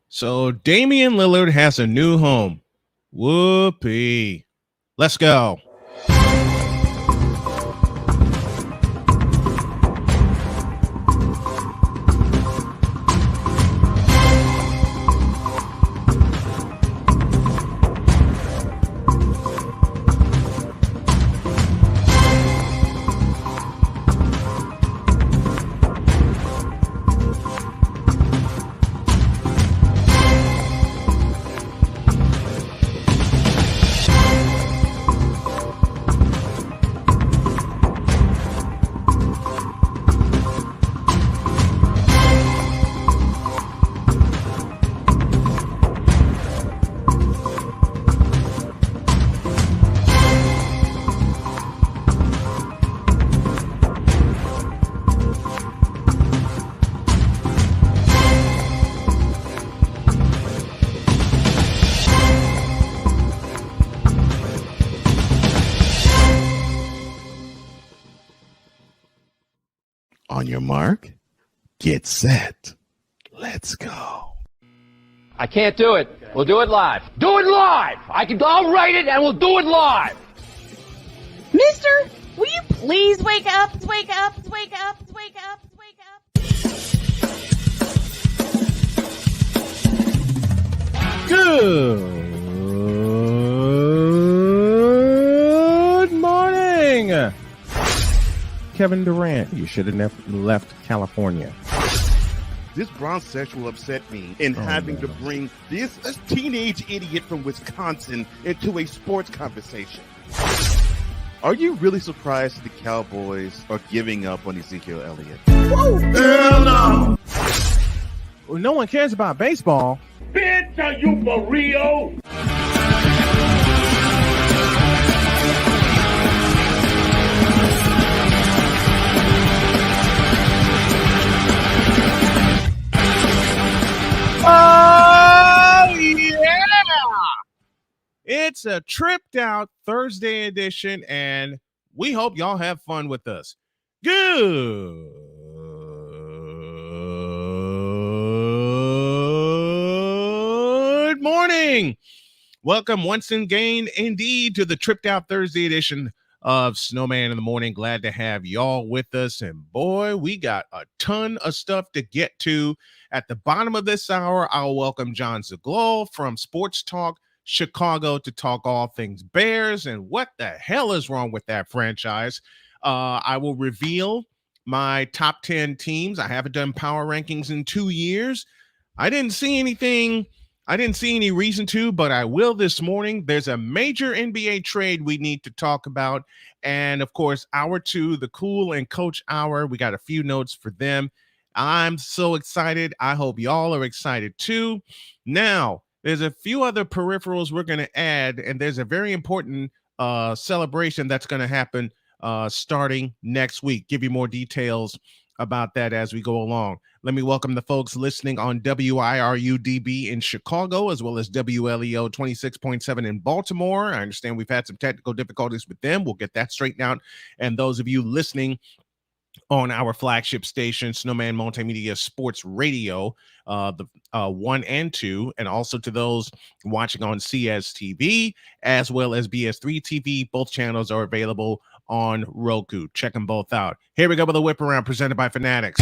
So Damian Lillard has a new home. Whoopee. Let's go. On your mark, get set. Let's go. I can't do it. We'll do it live. Do it live! I'll write it and we'll do it live! Mister, will you please wake up, wake up, wake up, wake up, wake up? Good morning. Kevin Durant, you should have left California. This bronze sexual upset me in having to bring this teenage idiot from Wisconsin into a sports conversation. Are you really surprised the Cowboys are giving up on Ezekiel Elliott? Whoa. Hell no! Well, no one cares about baseball. Bitch, are you for real? Oh, yeah! It's a tripped out Thursday edition, and we hope y'all have fun with us. Good morning. Welcome once again, indeed, to the tripped out Thursday edition of Snowman in the Morning. Glad to have y'all with us. And boy, we got a ton of stuff to get to. At the bottom of this hour, I'll welcome Jon Zaghlol from Sports Talk Chicago to talk all things Bears and what the hell is wrong with that franchise. I will reveal my top 10 teams. I haven't done power rankings in 2 years. I didn't see anything. I didn't see any reason to, but I will this morning. There's a major NBA trade we need to talk about. And of course, hour two, the Cool and Coach Hour. We got a few notes for them. I'm so excited. I hope y'all are excited too. Now, there's a few other peripherals we're going to add, and there's a very important celebration that's going to happen starting next week. Give you more details about that as we go along. Let me welcome the folks listening on WIRUDB in Chicago, as well as WLEO 26.7 in Baltimore. I understand we've had some technical difficulties with them. We'll get that straightened out. And those of you listening on our flagship station, Snowman Multimedia Sports Radio, the 1 and 2, and also to those watching on CSTV, as well as BS3 TV. Both channels are available on Roku. Check them both out. Here we go with a whip around presented by Fanatics.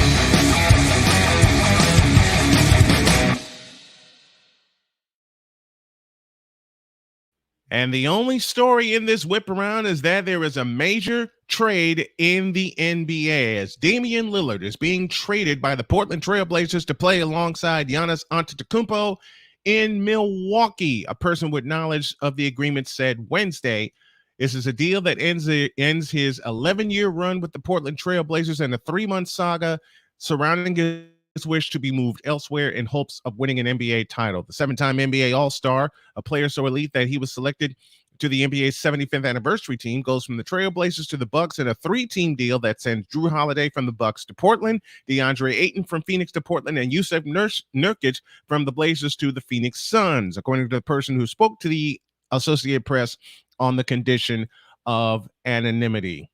And the only story in this whip around is that there is a major trade in the NBA as Damian Lillard is being traded by the Portland Trail Blazers to play alongside Giannis Antetokounmpo in Milwaukee. A person with knowledge of the agreement said Wednesday, this is a deal that ends his 11-year run with the Portland Trail Blazers and a 3-month saga surrounding his wish to be moved elsewhere in hopes of winning an NBA title. The 7-time NBA All-Star, a player so elite that he was selected to the NBA's 75th anniversary team, goes from the Trail Blazers to the Bucks in a 3-team deal that sends Drew Holiday from the Bucks to Portland, DeAndre Ayton from Phoenix to Portland, and Yusuf Nurkic from the Blazers to the Phoenix Suns, according to the person who spoke to the Associated Press on the condition of anonymity.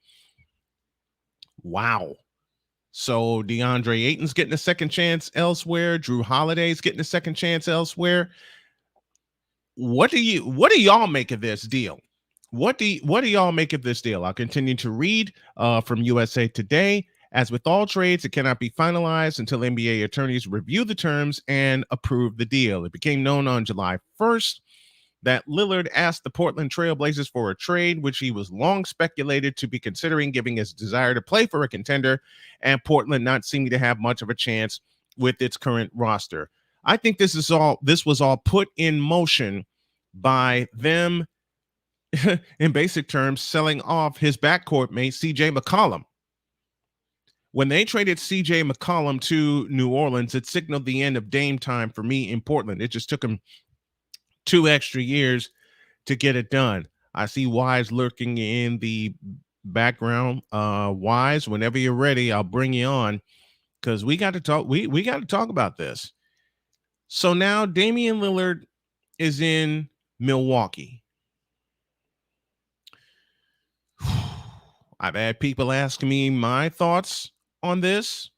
Wow. So DeAndre Ayton's getting a second chance elsewhere. Drew Holiday's getting a second chance elsewhere. What do y'all make of this deal? What do y'all make of this deal? I'll continue to read from USA Today. As with all trades, it cannot be finalized until NBA attorneys review the terms and approve the deal. It became known on July 1st that Lillard asked the Portland Trail Blazers for a trade, which he was long speculated to be considering, giving his desire to play for a contender, and Portland not seeming to have much of a chance with its current roster. I think this was all put in motion by them, in basic terms, selling off his backcourt mate, CJ McCollum. When they traded CJ McCollum to New Orleans, it signaled the end of Dame time for me in Portland. It just took him 2 extra years to get it done. I see Wize lurking in the background. Wize, whenever you're ready, I'll bring you on because we got to talk. We got to talk about this. So now Damian Lillard is in Milwaukee. I've had people ask me my thoughts on this,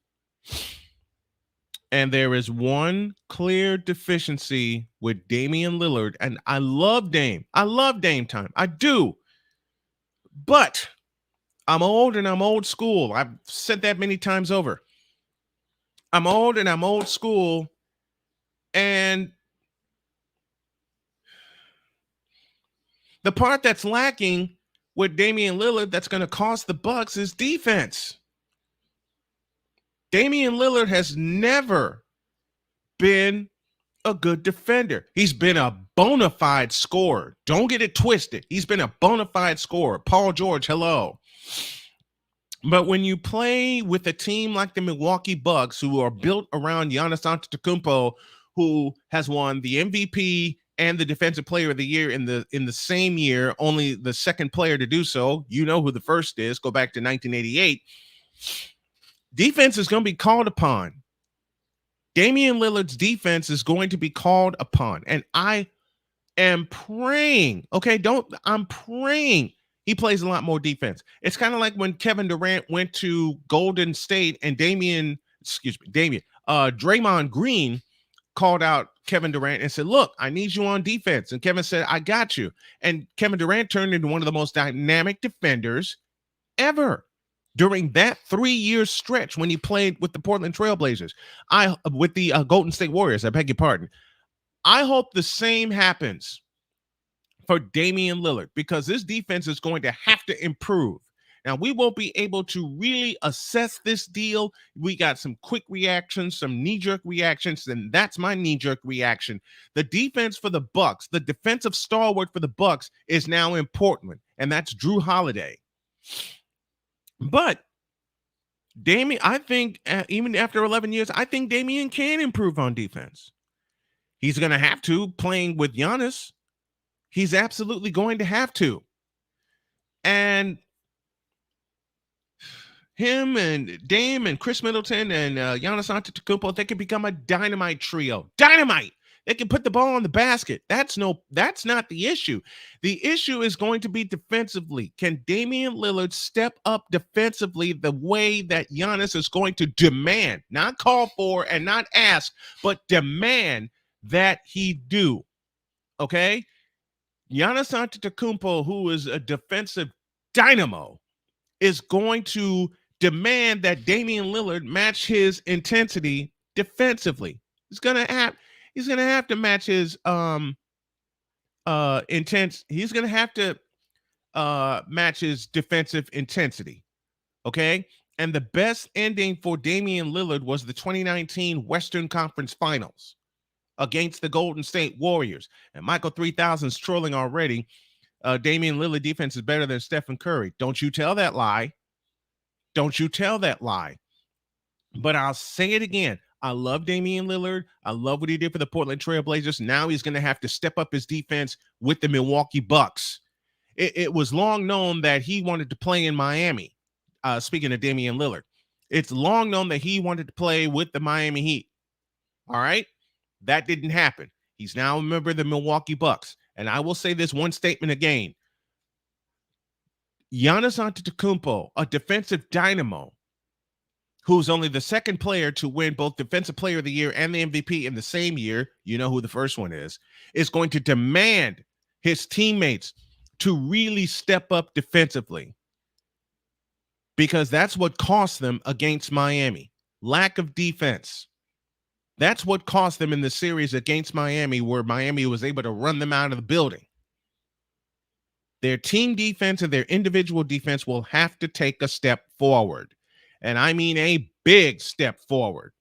and there is one clear deficiency with Damian Lillard, and I love Dame. I love Dame time. I do. But I'm old and I'm old school. I've said that many times over. I'm old and I'm old school, and the part that's lacking with Damian Lillard that's going to cost the Bucks is defense. Damian Lillard has never been a good defender. He's been a bona fide scorer. Don't get it twisted. He's been a bona fide scorer. Paul George, hello. But when you play with a team like the Milwaukee Bucks, who are built around Giannis Antetokounmpo, who has won the MVP and the Defensive Player of the Year in the same year, only the second player to do so, you know who the first is, go back to 1988, defense is going to be called upon. Damian Lillard's defense is going to be called upon. And I am praying, I'm praying he plays a lot more defense. It's kind of like when Kevin Durant went to Golden State and Draymond Green called out Kevin Durant and said, look, I need you on defense. And Kevin said, I got you. And Kevin Durant turned into one of the most dynamic defenders ever during that 3-year stretch when he played with the Portland Trail Blazers. With the Golden State Warriors, I beg your pardon. I hope the same happens for Damian Lillard, because this defense is going to have to improve. Now, we won't be able to really assess this deal. We got some quick reactions, some knee-jerk reactions, and that's my knee-jerk reaction. The defense for the Bucks, the defensive stalwart for the Bucks, is now in Portland, and that's Drew Holiday. But Damian, I think even after 11 years, I think Damian can improve on defense. He's going to have to, playing with Giannis. He's absolutely going to have to. And him and Dame and Chris Middleton and Giannis Antetokounmpo, they can become a dynamite trio. Dynamite. They can put the ball in the basket. That's not the issue. The issue is going to be defensively. Can Damian Lillard step up defensively the way that Giannis is going to demand, not call for and not ask, but demand that he do? Okay? Giannis Antetokounmpo, who is a defensive dynamo, is going to demand that Damian Lillard match his intensity defensively. He's gonna have to match his intense. He's gonna have to match his defensive intensity. Okay. And the best ending for Damian Lillard was the 2019 Western Conference Finals against the Golden State Warriors. And Michael 3000's trolling already. Damian Lillard defense is better than Stephen Curry. Don't you tell that lie. Don't you tell that lie. But I'll say it again. I love Damian Lillard. I love what he did for the Portland Trail Blazers. Now he's going to have to step up his defense with the Milwaukee Bucks. It was long known that he wanted to play in Miami. Speaking of Damian Lillard, it's long known that he wanted to play with the Miami Heat. All right. That didn't happen. He's now a member of the Milwaukee Bucks. And I will say this one statement again. Giannis Antetokounmpo, a defensive dynamo, who's only the second player to win both Defensive Player of the Year and the MVP in the same year, you know who the first one is going to demand his teammates to really step up defensively, because that's what cost them against Miami. Lack of defense. That's what cost them in the series against Miami, where Miami was able to run them out of the building. Their team defense and their individual defense will have to take a step forward. And I mean a big step forward.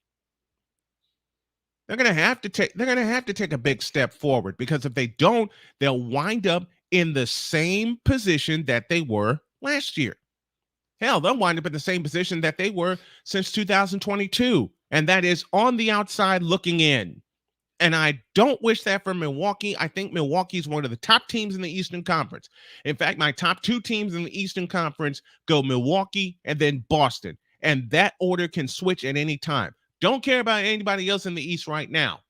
They're going to have to take a big step forward, because if they don't, they'll wind up in the same position that they were last year. Hell, they'll wind up in the same position that they were since 2022, and that is on the outside looking in. And I don't wish that for Milwaukee. I think Milwaukee is one of the top teams in the Eastern Conference. In fact, my top two teams in the Eastern Conference go Milwaukee and then Boston. And that order can switch at any time. Don't care about anybody else in the East right now.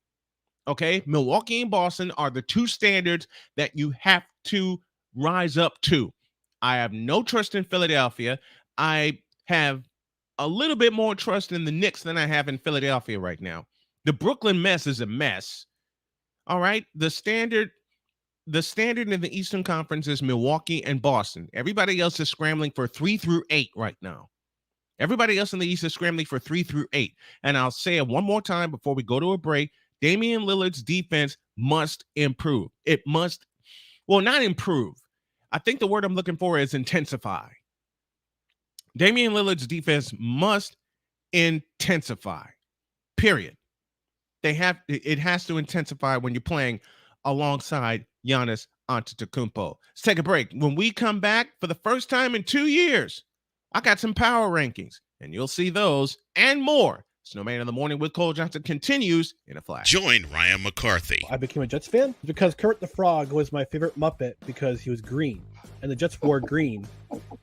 Okay? Milwaukee and Boston are the two standards that you have to rise up to. I have no trust in Philadelphia. I have a little bit more trust in the Knicks than I have in Philadelphia right now. The Brooklyn mess is a mess. All right. The standard in the Eastern Conference is Milwaukee and Boston. Everybody else is scrambling for 3 through 8 right now. Everybody else in the East is scrambling for 3 through 8. And I'll say it one more time before we go to a break. Damian Lillard's defense must improve. It must, well, not improve. I think the word I'm looking for is intensify. Damian Lillard's defense must intensify. Period. It has to intensify when you're playing alongside Giannis Antetokounmpo. Let's take a break. When we come back, for the first time in 2 years, I got some power rankings, and you'll see those and more. Snowman in the Morning with Cole Johnson continues in a flash. Join Ryan McCarthy. I became a Jets fan because Kermit the Frog was my favorite Muppet because he was green, and the Jets wore green.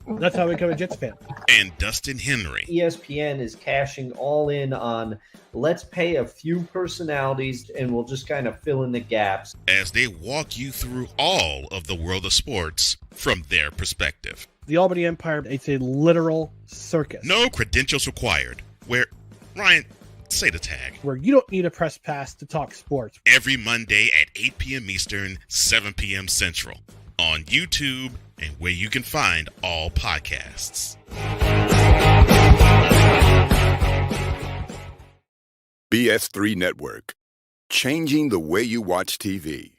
And that's how I became a Jets fan. And Dustin Henry. ESPN is cashing all in on let's pay a few personalities and we'll just kind of fill in the gaps, as they walk you through all of the world of sports from their perspective. The Albany Empire, it's a literal circus. No credentials required. Where, Ryan, say the tag. Where you don't need a press pass to talk sports. Every Monday at 8 p.m. Eastern, 7 p.m. Central. On YouTube and where you can find all podcasts. BS3 Network. Changing the way you watch TV.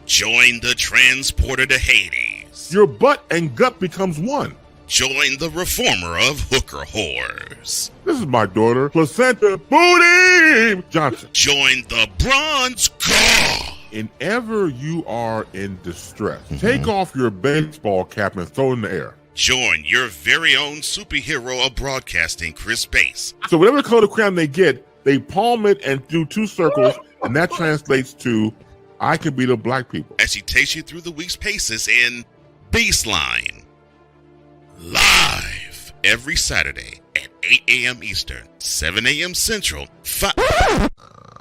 Join the transporter to Hades. Your butt and gut becomes one. Join the reformer of hooker whores. This is my daughter, Placenta Booty Johnson. Join the bronze god. Whenever you are in distress, take off your baseball cap and throw it in the air. Join your very own superhero of broadcasting, Chris Bass. So whatever color crayon they get, they palm it and do 2 circles, and that translates to I can beat up black people. As he takes you through the week's paces in Baseline. Live every Saturday at 8 a.m. Eastern, 7 a.m. Central,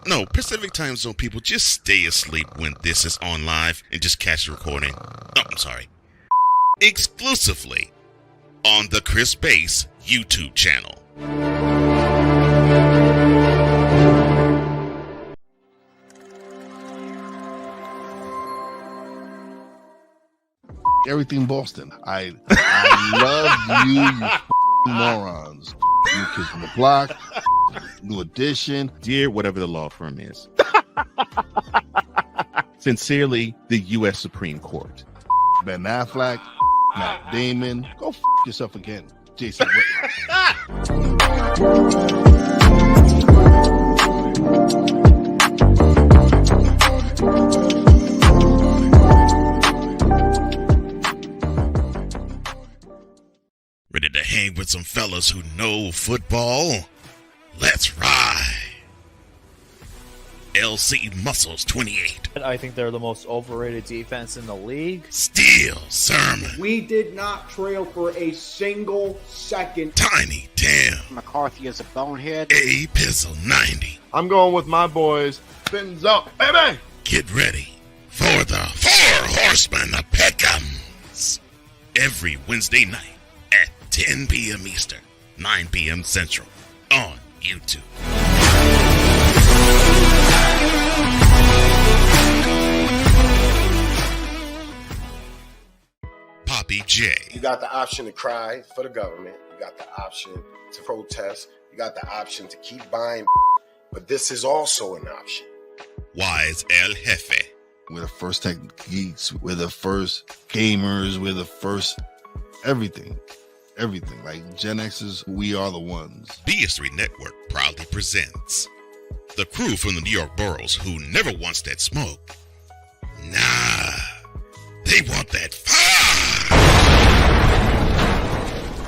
No, Pacific Time Zone people, just stay asleep when this is on live and just catch the recording. Oh, I'm sorry. exclusively on the Chris Base YouTube channel. Everything Boston. I love you morons. New Kids on the Block, New Edition. Dear whatever the law firm is. Sincerely, the U.S. Supreme Court. Ben Affleck, Matt Damon. Go yourself again, Jason Whitlock. Ready to hang with some fellas who know football? Let's ride. LC Muscles 28. I think they're the most overrated defense in the league. Steel Sermon. We did not trail for a single second. Tiny Tim. McCarthy is a bonehead. A Pizzle 90. I'm going with my boys. Fins up, baby. Get ready for the Four Horsemen of Peckham's. Every Wednesday night at 10 p.m. Eastern, 9 p.m. Central on YouTube. Papi J. You got the option to cry for the government. You got the option to protest. You got the option to keep buying. But this is also an option. Wize El Jefe. We're the first tech geeks. We're the first gamers. We're the first everything. Everything. Like Gen X's, we are the ones. BS3 Network proudly presents the crew from the New York boroughs who never wants that smoke. Nah, they want that fire.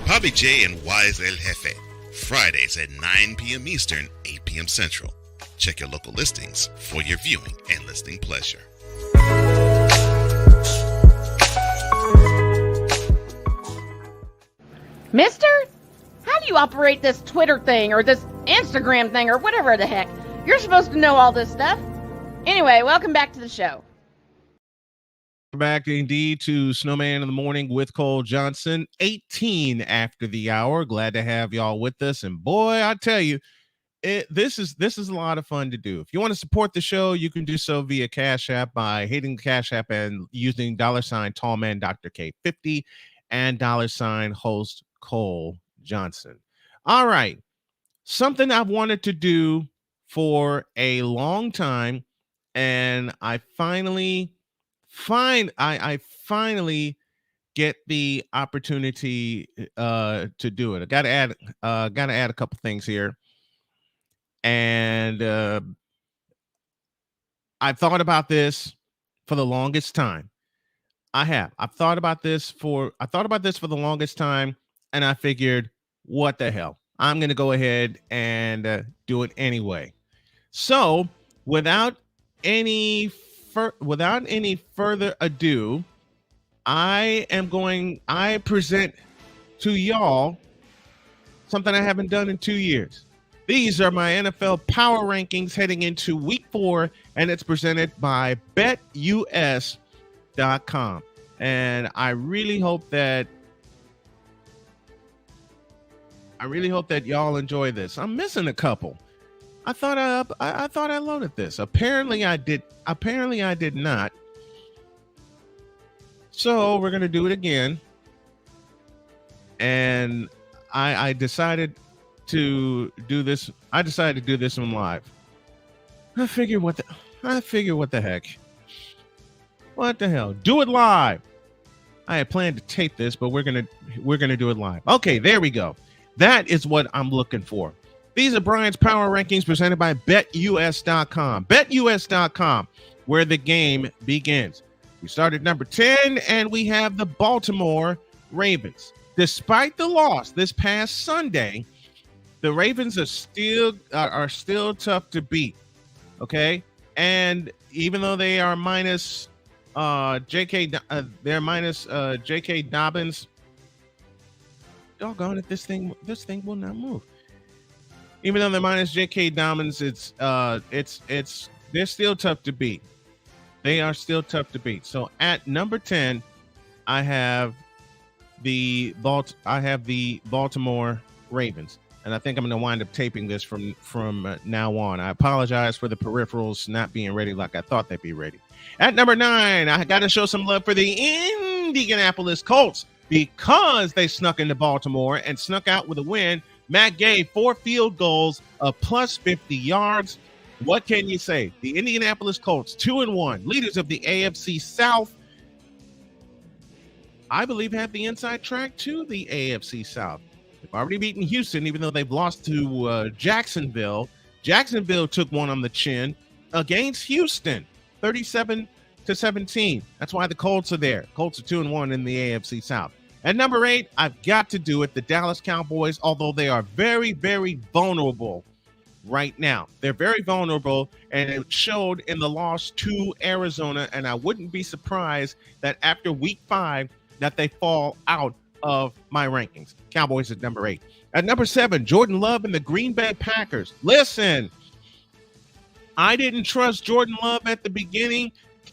Papi J and Wize El Jefe, Fridays at 9 p.m. Eastern, 8 p.m. Central. Check your local listings for your viewing and listening pleasure. Mister, how do you operate this Twitter thing or this Instagram thing or whatever the heck? You're supposed to know all this stuff. Anyway, welcome back to the show. Back indeed to Snowman in the Morning with Cole Johnson, 18 after the hour. Glad to have y'all with us. And boy, I tell you, this is a lot of fun to do. If you want to support the show, you can do so via Cash App by hitting the Cash App and using $ Tallman Dr. K50 and $ host Cole Johnson. All right. Something I've wanted to do for a long time, and I finally get the opportunity to do it. I gotta add a couple things here. And I've thought about this for the longest time. I've thought about this for the longest time, and I figured, what the hell? I'm going to go ahead and do it anyway. So, without any further ado, I present to y'all something I haven't done in 2 years. These are my NFL power rankings heading into week 4, and it's presented by BetUS.com. And I really hope that y'all enjoy this. I'm missing a couple. I thought I loaded this. Apparently I did not. So we're gonna do it again. And I decided to do this. I decided to do this one live. I figure what the heck. What the hell? Do it live. I had planned to tape this, but we're gonna do it live. Okay, there we go. That is what I'm looking for. These are Brian's Power Rankings presented by BetUS.com. BetUS.com, where the game begins. We start at number 10, and we have the Baltimore Ravens. Despite the loss this past Sunday, the Ravens are still tough to beat. Okay, and even though they are minus they're minus J.K. Dobbins. Doggone it, this thing will not move. Even though they're minus J.K. Dobbins, they're still tough to beat. They are still tough to beat. So at number 10, I have the Baltimore Ravens. And I think I'm going to wind up taping this from now on. I apologize for the peripherals not being ready like I thought they'd be ready. At number 9, I got to show some love for the Indianapolis Colts because they snuck into Baltimore and snuck out with a win. Matt Gay, 4 field goals of plus 50 yards. What can you say? The Indianapolis Colts, 2-1, leaders of the AFC South. I believe have the inside track to the AFC South. They've already beaten Houston, even though they've lost to Jacksonville. Jacksonville took one on the chin against Houston, 37-17. That's why the Colts are there. Colts are 2-1 in the AFC South. At number 8, I've got to do it. The Dallas Cowboys, although they are very, very vulnerable right now. They're very vulnerable, and it showed in the loss to Arizona, and I wouldn't be surprised that after week 5 that they fall out of my rankings. Cowboys at number 8. At number 7, Jordan Love and the Green Bay Packers. Listen, I didn't trust Jordan Love at the beginning.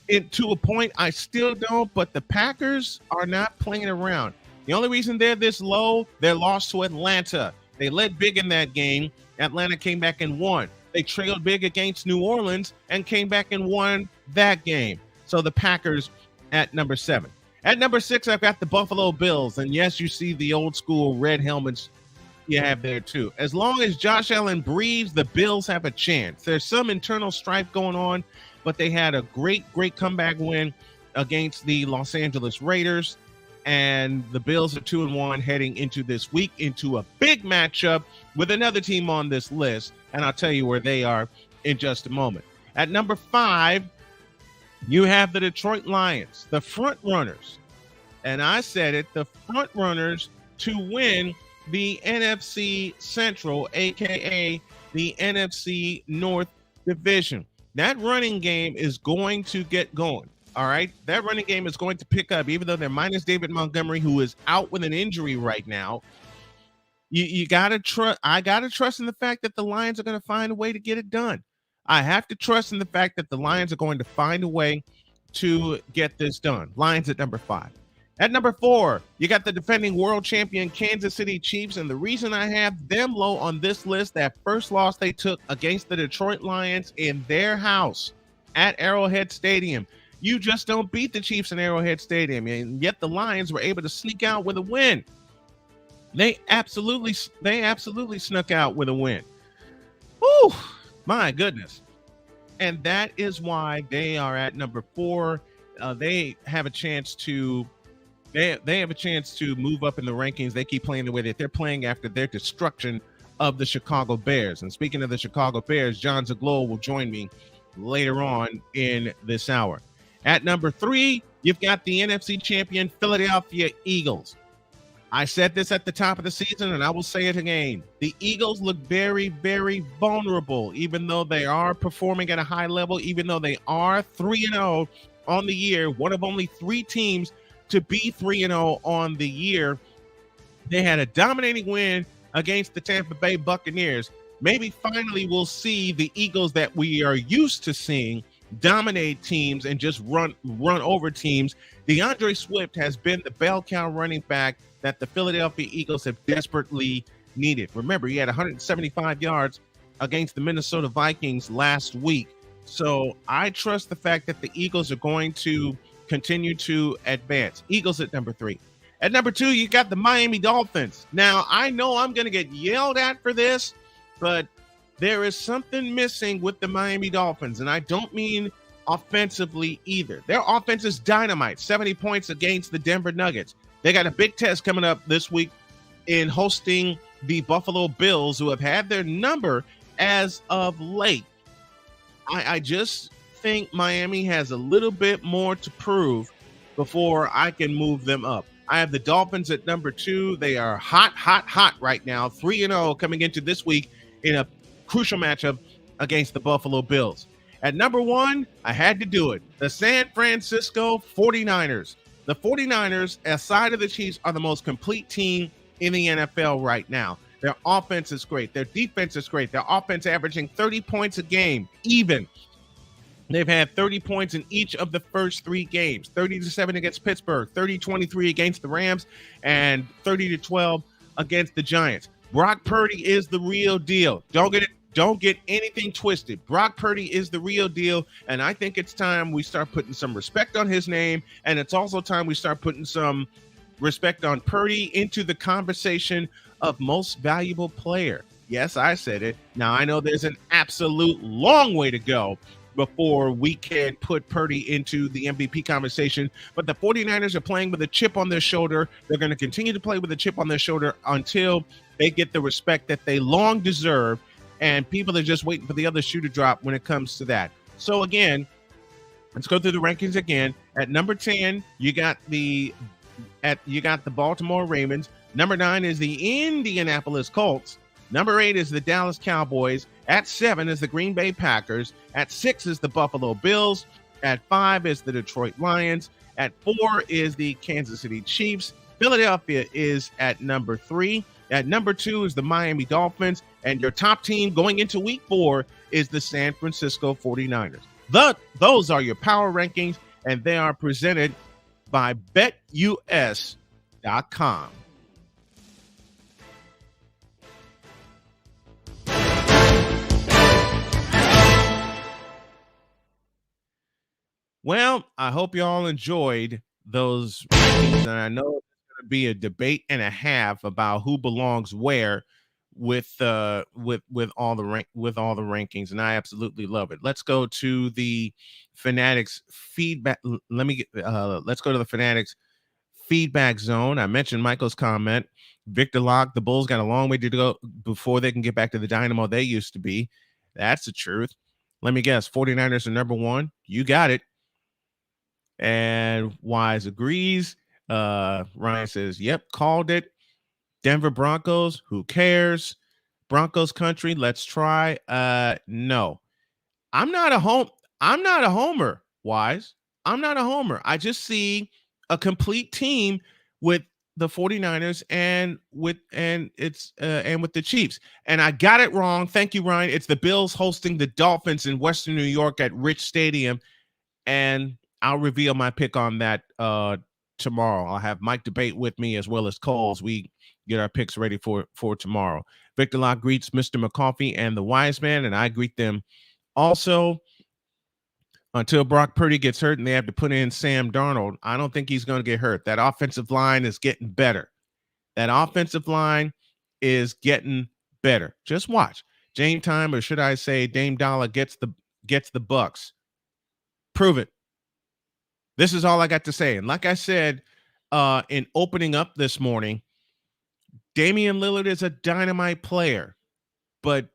To a point, I still don't, but the Packers are not playing around. The only reason they're this low, their loss to Atlanta. They led big in that game. Atlanta came back and won. They trailed big against New Orleans and came back and won that game. So the Packers at number 7. At number 6, I've got the Buffalo Bills. And yes, you see the old school red helmets you have there too. As long as Josh Allen breathes, the Bills have a chance. There's some internal strife going on, but they had a great comeback win against the Los Angeles Raiders. And the Bills are 2-1 heading into this week into a big matchup with another team on this list. And I'll tell you where they are in just a moment. At number 5, you have the Detroit Lions, the front runners. And I said it, the front runners to win the NFC Central, a.k.a. the NFC North Division. That running game is going to get going. All right. That running game is going to pick up, even though they're minus David Montgomery, who is out with an injury right now. You got to trust. I got to trust in the fact that the Lions are going to find a way to get it done. I have to trust in the fact that the Lions are going to find a way to get this done. Lions at number 5. At number 4, you got the defending world champion Kansas City Chiefs. And the reason I have them low on this list, that first loss they took against the Detroit Lions in their house at Arrowhead Stadium. You just don't beat the Chiefs in Arrowhead Stadium, and yet the Lions were able to sneak out with a win. They absolutely snuck out with a win. Whew, my goodness. And that is why they are at number 4. They have a chance to they have a chance to move up in the rankings. They keep playing the way that they're playing after their destruction of the Chicago Bears. And speaking of the Chicago Bears, Jon Zaghlol will join me later on in this hour. At number 3, you've got the NFC champion Philadelphia Eagles. I said this at the top of the season, and I will say it again. The Eagles look very, very vulnerable, even though they are performing at a high level, even though they are 3-0 on the year, one of only 3 teams to be 3-0 on the year. They had a dominating win against the Tampa Bay Buccaneers. Maybe finally we'll see the Eagles that we are used to seeing dominate teams and just run over teams. DeAndre Swift has been the bell cow running back that the Philadelphia Eagles have desperately needed. Remember, he had 175 yards against the Minnesota Vikings last week. So I trust the fact that the Eagles are going to continue to advance. Eagles at number 3. At number 2, you got the Miami Dolphins. Now, I know I'm going to get yelled at for this, but there is something missing with the Miami Dolphins, and I don't mean offensively either. Their offense is dynamite, 70 points against the Denver Nuggets. They got a big test coming up this week in hosting the Buffalo Bills, who have had their number as of late. I just think Miami has a little bit more to prove before I can move them up. I have the Dolphins at number 2. They are hot right now, 3-0 coming into this week in a crucial matchup against the Buffalo Bills. At number 1, I had to do it. The San Francisco 49ers. The 49ers, aside of the Chiefs, are the most complete team in the NFL right now. Their offense is great. Their defense is great. Their offense averaging 30 points a game, even. They've had 30 points in each of the first 3 games, 30-7 against Pittsburgh, 30-23 against the Rams, and 30-12 against the Giants. Brock Purdy is the real deal. Don't get anything twisted. Brock Purdy is the real deal, and I think it's time we start putting some respect on his name, and it's also time we start putting some respect on Purdy into the conversation of most valuable player. Yes, I said it. Now, I know there's an absolute long way to go before we can put Purdy into the MVP conversation, but the 49ers are playing with a chip on their shoulder. They're going to continue to play with a chip on their shoulder until they get the respect that they long deserve, and people are just waiting for the other shoe to drop when it comes to that. So again, let's go through the rankings again. At number 10, you got the Baltimore Ravens. Number 9 is the Indianapolis Colts. Number 8 is the Dallas Cowboys. At 7 is the Green Bay Packers. At 6 is the Buffalo Bills. At 5 is the Detroit Lions. At 4 is the Kansas City Chiefs. Philadelphia is at number 3. At number 2 is the Miami Dolphins. And your top team going into week 4 is the San Francisco 49ers. Those are your power rankings, and they are presented by BetUS.com. Well, I hope you all enjoyed those rankings, and I know it's going to be a debate and a half about who belongs where with all the rankings, and I absolutely love it. Let's go to the Fanatics feedback. Let's go to the Fanatics feedback zone. I mentioned Michael's comment. Victor Locke, the Bulls got a long way to go before they can get back to the dynamo they used to be. That's the truth. Let me guess, 49ers are number 1. You got it. And Wize agrees. Ryan says, yep, called it. Denver Broncos, who cares? Broncos country, let's try. No. I'm not a homer, Wize. I'm not a homer. I just see a complete team with the 49ers and with the Chiefs. And I got it wrong. Thank you, Ryan. It's the Bills hosting the Dolphins in Western New York at Rich Stadium. And I'll reveal my pick on that tomorrow. I'll have Mike debate with me as well as Cole as we get our picks ready for tomorrow. Victor Locke greets Mr. McCoffey and the Wise Man, and I greet them also. Until Brock Purdy gets hurt and they have to put in Sam Darnold, I don't think he's going to get hurt. That offensive line is getting better. Just watch. Dame Time, or should I say Dame Dollar, gets the Bucks. Prove it. This is all I got to say. And like I said, in opening up this morning, Damian Lillard is a dynamite player, but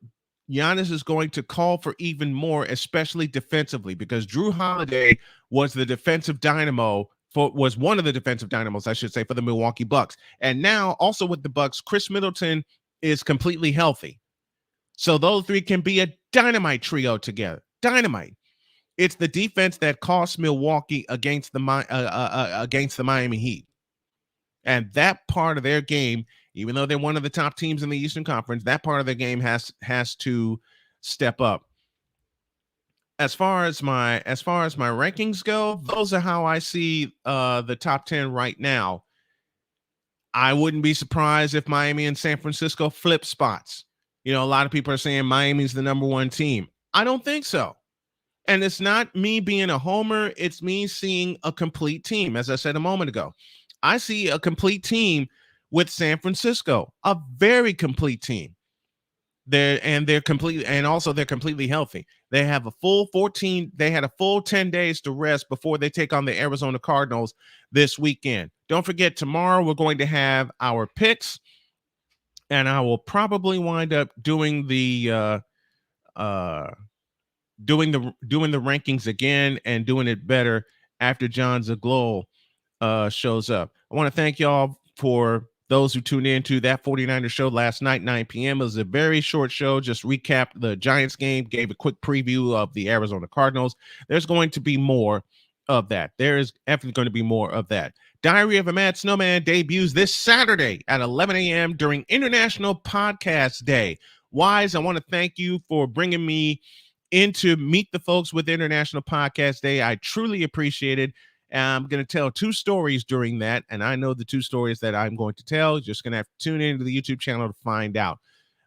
Giannis is going to call for even more, especially defensively, because Drew Holiday was the defensive dynamo was one of the defensive dynamos, I should say, for the Milwaukee Bucks. And now also with the Bucks, Chris Middleton is completely healthy. So those three can be a dynamite trio together. Dynamite. It's the defense that cost Milwaukee against the Miami Heat. And that part of their game, even though they're one of the top teams in the Eastern Conference, that part of their game has to step up. As far as my rankings go, those are how I see the top 10 right now. I wouldn't be surprised if Miami and San Francisco flip spots. You know, a lot of people are saying Miami's the number 1 team. I don't think so. And it's not me being a homer. It's me seeing a complete team. As I said a moment ago, I see a complete team with San Francisco, a very complete team. They're completely healthy. They have a full 14. They had a full 10 days to rest before they take on the Arizona Cardinals this weekend. Don't forget, tomorrow we're going to have our picks, and I will probably wind up doing the rankings again and doing it better after Jon Zaghlol shows up. I want to thank y'all for those who tuned in to that 49ers show last night, 9 p.m. It was a very short show. Just recapped the Giants game, gave a quick preview of the Arizona Cardinals. There's going to be more of that. There is definitely going to be more of that. Diary of a Mad Snowman debuts this Saturday at 11 a.m. during International Podcast Day. Wize, I want to thank you for bringing me into Meet the Folks with International Podcast Day. I truly appreciate it. I'm going to tell 2 stories during that, and I know the 2 stories that I'm going to tell. You're just going to have to tune into the YouTube channel to find out.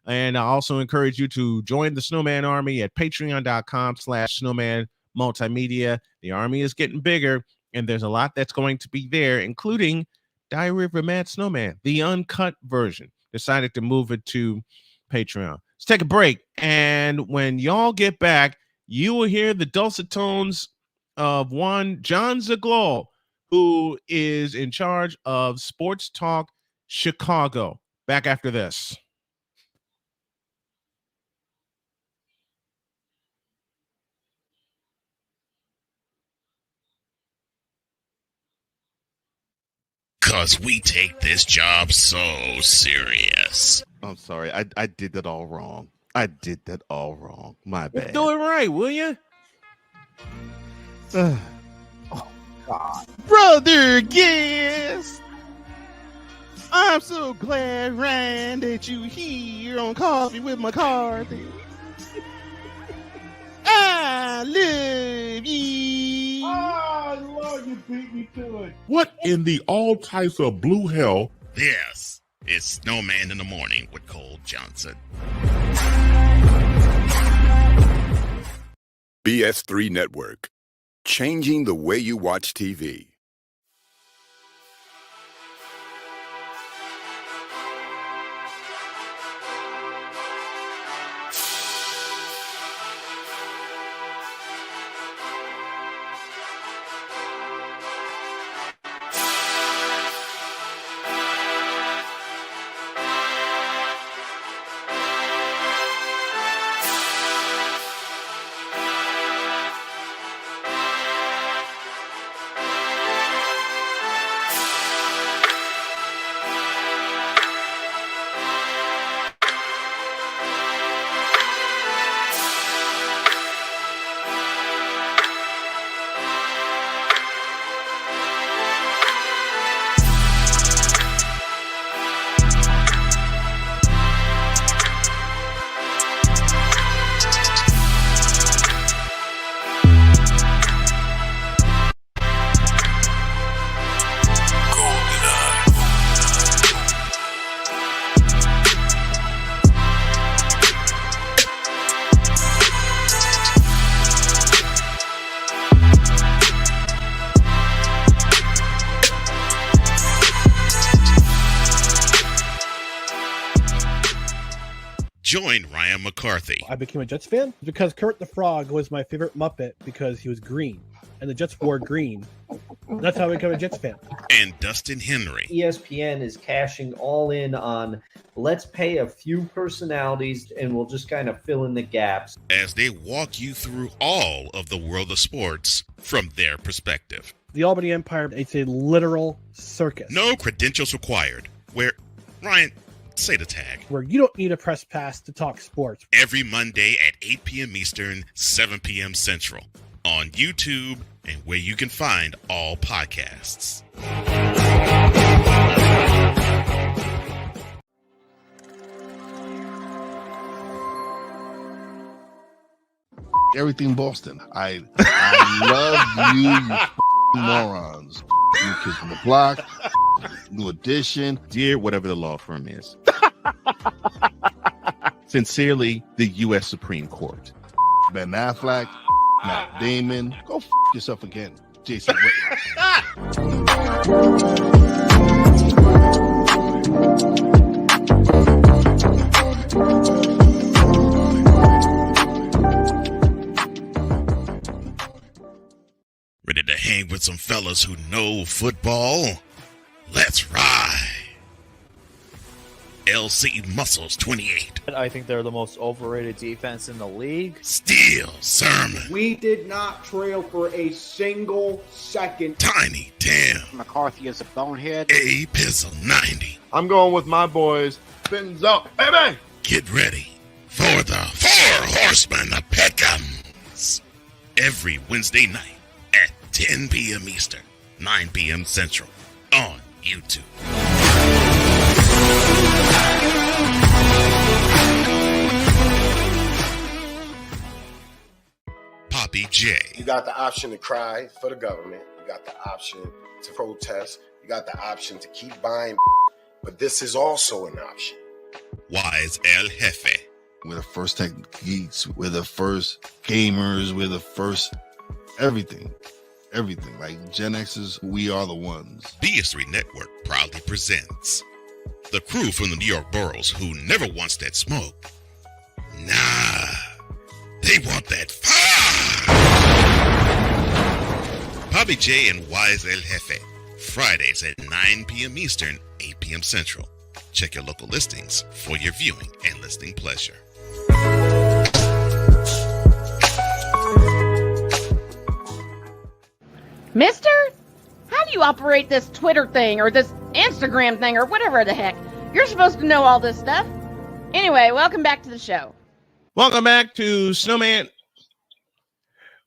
And I also encourage you to join the Snowman Army at patreon.com/Snowman Multimedia. The Army is getting bigger, and there's a lot that's going to be there, including Diary of a Mad Snowman, the uncut version. Decided to move it to Patreon. Let's take a break, and when y'all get back, you will hear the dulcet tones of one Jon Zaghlol, who is in charge of Sports Talk Chicago. Back after this. Because we take this job so serious. I'm sorry. I did that all wrong. I did that all wrong. My bad. Do it right, will you? Oh, God. Brother guest, I'm so glad, Ryan, that you here on Coffee with McCarthy. I love you. Oh, Lord, you beat me to it. What in the all types of blue hell? This is Snowman in the Morning with Cole Johnson. BS3 Network. Changing the way you watch TV. Join Ryan McCarthy. I became a Jets fan because Kermit the Frog was my favorite Muppet because he was green, and the Jets wore green. That's how I became a Jets fan. And Dustin Henry. ESPN is cashing all in on let's pay a few personalities and we'll just kind of fill in the gaps. As they walk you through all of the world of sports from their perspective. The Albany Empire, it's a literal circus. No credentials required. Where, Ryan, say the tag. Where you don't need a press pass to talk sports. Every Monday at 8 p.m. Eastern, 7 p.m. Central. On YouTube and where you can find all podcasts. Everything Boston. I love you morons. New Kids on the Block, New Edition. Dear whatever the law firm is. Sincerely, the U.S. Supreme Court. Ben Affleck, Matt Damon. Go yourself again, Jason Whitlock. Ready to hang with some fellas who know football? Let's ride. LC Muscles 28. I think they're the most overrated defense in the league. Steel Sermon. We did not trail for a single second. Tiny Tim. McCarthy is a bonehead. A Pizzle 90. I'm going with my boys. Fins up, baby. Get ready for the Four Horsemen of Pick'ems. Every Wednesday night at 10 p.m. Eastern, 9 p.m. Central on YouTube. J. You got the option to cry for the government. You got the option to protest. You got the option to keep buying, but this is also an option. Wize El Jefe. We're the first tech geeks. We're the first gamers. We're the first everything. Everything. Like Gen X's, we are the ones. BS3 Network proudly presents the crew from the New York boroughs who never wants that smoke. Nah, they want that fire. Papi J and Wize El Jefe. Fridays at 9 p.m. Eastern, 8 p.m. Central. Check your local listings for your viewing and listening pleasure. Mister, how do you operate this Twitter thing or this Instagram thing or whatever the heck? You're supposed to know all this stuff. Anyway, welcome back to the show. Welcome back to Snowman.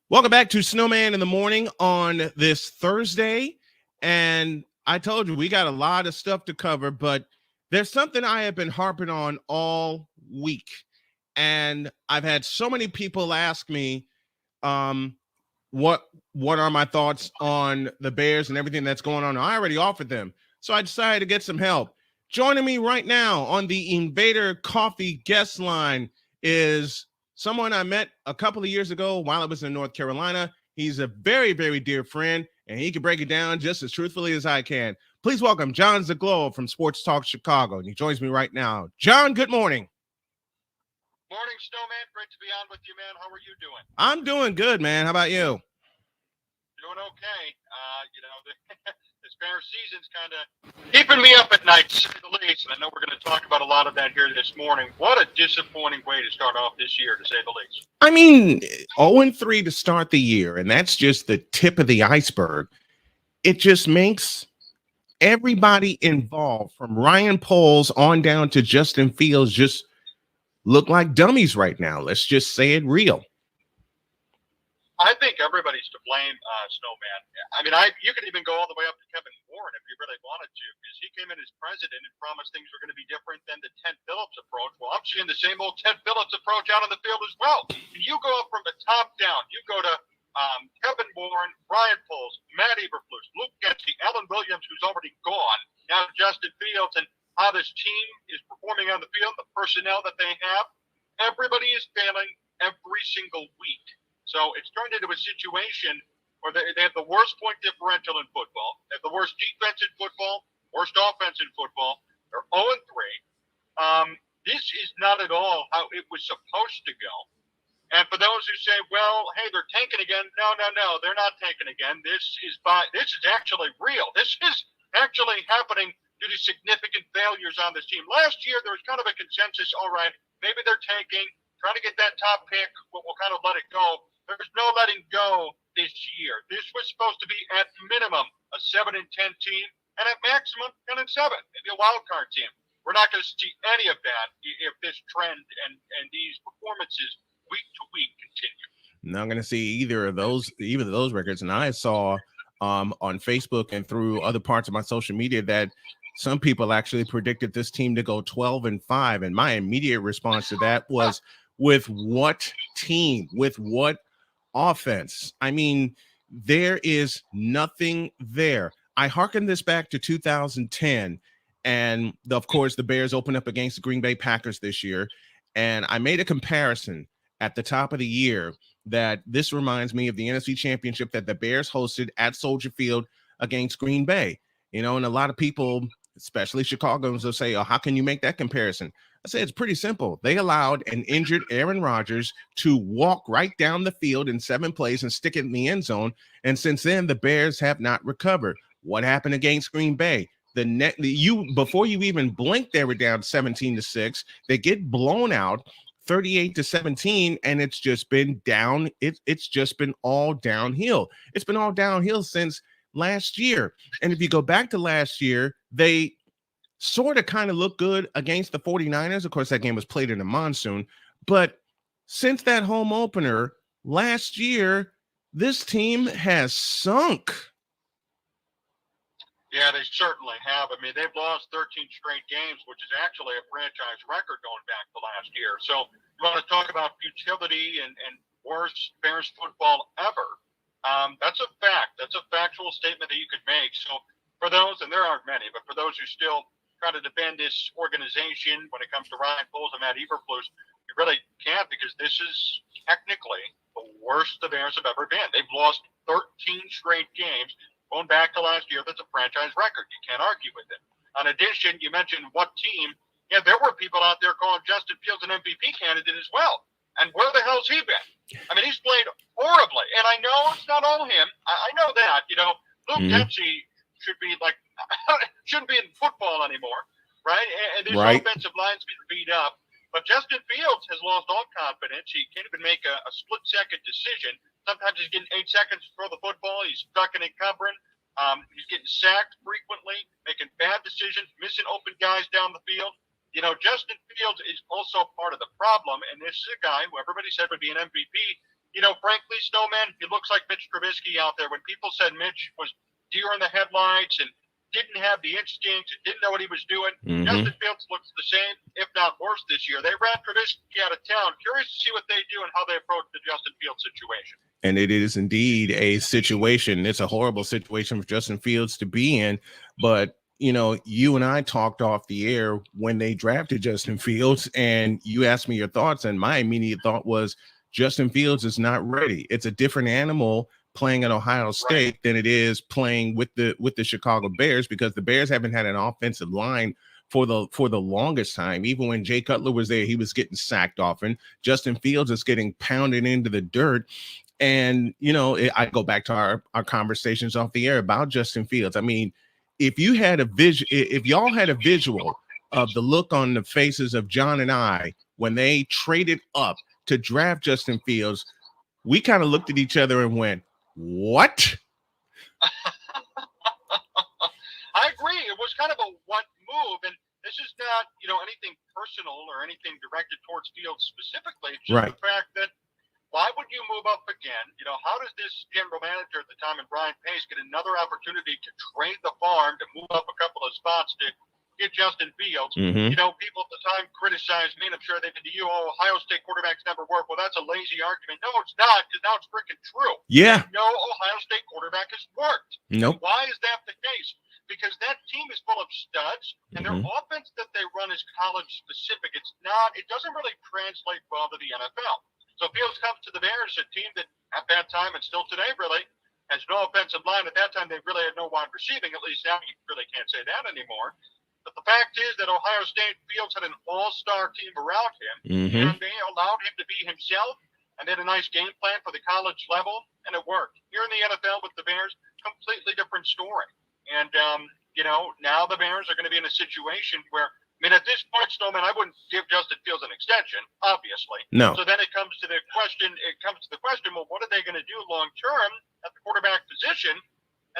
Welcome back to Snowman in the Morning on this Thursday. And I told you, we got a lot of stuff to cover, but there's something I have been harping on all week. And I've had so many people ask me, what are my thoughts on the Bears and everything that's going on. I already offered them, so I decided to get some help. Joining me right now on the Invader Coffee guest line is someone I met a couple of years ago while I was in North Carolina. He's a very, very dear friend, and he can break it down just as truthfully as I can. Please welcome Jon Zaghlol from Sports Talk Chicago, and he joins me right now. Jon, good morning. Morning, Snowman. Great to be on with you, man. How are you doing? I'm doing good, man. How about you? Doing okay. This Bears season's kind of keeping me up at night, to say the least. And I know we're going to talk about a lot of that here this morning. What a disappointing way to start off this year, to say the least. I mean, 0-3 to start the year, and that's just the tip of the iceberg. It just makes everybody involved, from Ryan Poles on down to Justin Fields, just look like dummies right now. Let's just say it real. I think everybody's to blame, Snowman. I mean, you could even go all the way up to Kevin Warren if you really wanted to, because he came in as president and promised things were going to be different than the Ted Phillips approach. Well, I'm seeing the same old Ted Phillips approach out on the field as well. You go up from the top down. You go to Kevin Warren, Ryan Poles, Matt Eberflus, Luke Getzey, Alan Williams, who's already gone, now Justin Fields, and how this team is performing on the field, the personnel that they have. Everybody is failing every single week. So it's turned into a situation where they have the worst point differential in football. They have the worst defense in football, worst offense in football. They're 0-3. This is not at all how it was supposed to go. And for those who say, well, hey, they're tanking again. No, they're not tanking again. This is actually real. This is actually happening due to significant failures on this team. Last year, there was kind of a consensus, all right, maybe they're tanking, trying to get that top pick, but we'll kind of let it go. There's no letting go this year. This was supposed to be at minimum a 7-10 team, and at maximum 10-7, maybe a wild card team. We're not going to see any of that if this trend and these performances week to week continue. Not going to see either of those records. And I saw on Facebook and through other parts of my social media that some people actually predicted this team to go 12-5, and my immediate response to that was, with what team? With what offense? I mean, there is nothing there. I hearken this back to 2010, and of course the Bears opened up against the Green Bay Packers this year, and I made a comparison at the top of the year that this reminds me of the NFC Championship that the Bears hosted at Soldier Field against Green Bay. You know, and a lot of people, especially Chicagoans, will say, oh, how can you make that comparison? I say it's pretty simple. They allowed an injured Aaron Rodgers to walk right down the field in 7 plays and stick it in the end zone. And since then, the Bears have not recovered. What happened against Green Bay? Before you even blink, they were down 17-6. They get blown out 38-17, and it's just been down. It's just been all downhill. It's been all downhill since last year. And if you go back to last year, they sort of kind of look good against the 49ers. Of course, that game was played in a monsoon. But since that home opener last year, this team has sunk. Yeah, they certainly have. I mean, they've lost 13 straight games, which is actually a franchise record going back to last year. So you want to talk about futility and worst Bears football ever. That's a fact. That's a factual statement that you could make. So for those, and there aren't many, but for those who still try to defend this organization when it comes to Ryan Poles and Matt Eberflus, you really can't, because this is technically the worst the Bears have ever been. They've lost 13 straight games going back to last year. That's a franchise record. You can't argue with it. In addition, you mentioned what team. Yeah, there were people out there calling Justin Fields an MVP candidate as well. And where the hell's he been? I mean, he's played horribly. And I know it's not all him. I know that. You know, Luke Dempsey should be like, shouldn't be in football anymore, right? And his offensive line's been beat up. But Justin Fields has lost all confidence. He can't even make a split-second decision. Sometimes he's getting 8 seconds to throw the football. He's stuck and covering. He's getting sacked frequently, making bad decisions, missing open guys down the field. You know, Justin Fields is also part of the problem, and this is a guy who everybody said would be an MVP. You know, frankly, Snowman, he looks like Mitch Trubisky out there. When people said Mitch was deer in the headlights and didn't have the instincts and didn't know what he was doing, Justin Fields looks the same, if not worse, this year. They ran Trubisky out of town. Curious to see what they do and how they approach the Justin Fields situation. And it is indeed a situation. It's a horrible situation for Justin Fields to be in, but you know, you and I talked off the air when they drafted Justin Fields, and you asked me your thoughts, and my immediate thought was Justin Fields is not ready. It's a different animal playing at Ohio State than it is playing with the Chicago Bears, because the Bears haven't had an offensive line for the longest time. Even when Jay Cutler was there, he was getting sacked often. Justin Fields is getting pounded into the dirt. And, you know, I go back to our conversations off the air about Justin Fields. I mean, if y'all had a visual of the look on the faces of John and I when they traded up to draft Justin Fields, we kind of looked at each other and went, what? I agree. It was kind of a what move, and this is not, you know, anything personal or anything directed towards Fields specifically. It's just the fact that why would you move up again? You know, how does this general manager at the time, and Brian Pace, get another opportunity to trade the farm, to move up a couple of spots to get Justin Fields? You know, people at the time criticized me, and I'm sure they did to you. Oh, Ohio State quarterbacks never work. Well, that's a lazy argument. No, it's not, because now it's freaking true. Yeah. No Ohio State quarterback has worked. Nope. Why is that the case? Because that team is full of studs, and their offense that they run is college specific. It doesn't really translate well to the NFL. So Fields comes to the Bears, a team that at that time and still today really has no offensive line. At that time, they really had no wide receiving. At least now you really can't say that anymore. But the fact is that Ohio State Fields had an all-star team around him, and they allowed him to be himself, and they had a nice game plan for the college level, and it worked. Here in the NFL with the Bears, completely different story. And, you know, now the Bears are going to be in a situation where, I mean, at this point, Snowman, I wouldn't give Justin Fields an extension, obviously. No. So then it comes to the question, well, what are they going to do long term at the quarterback position?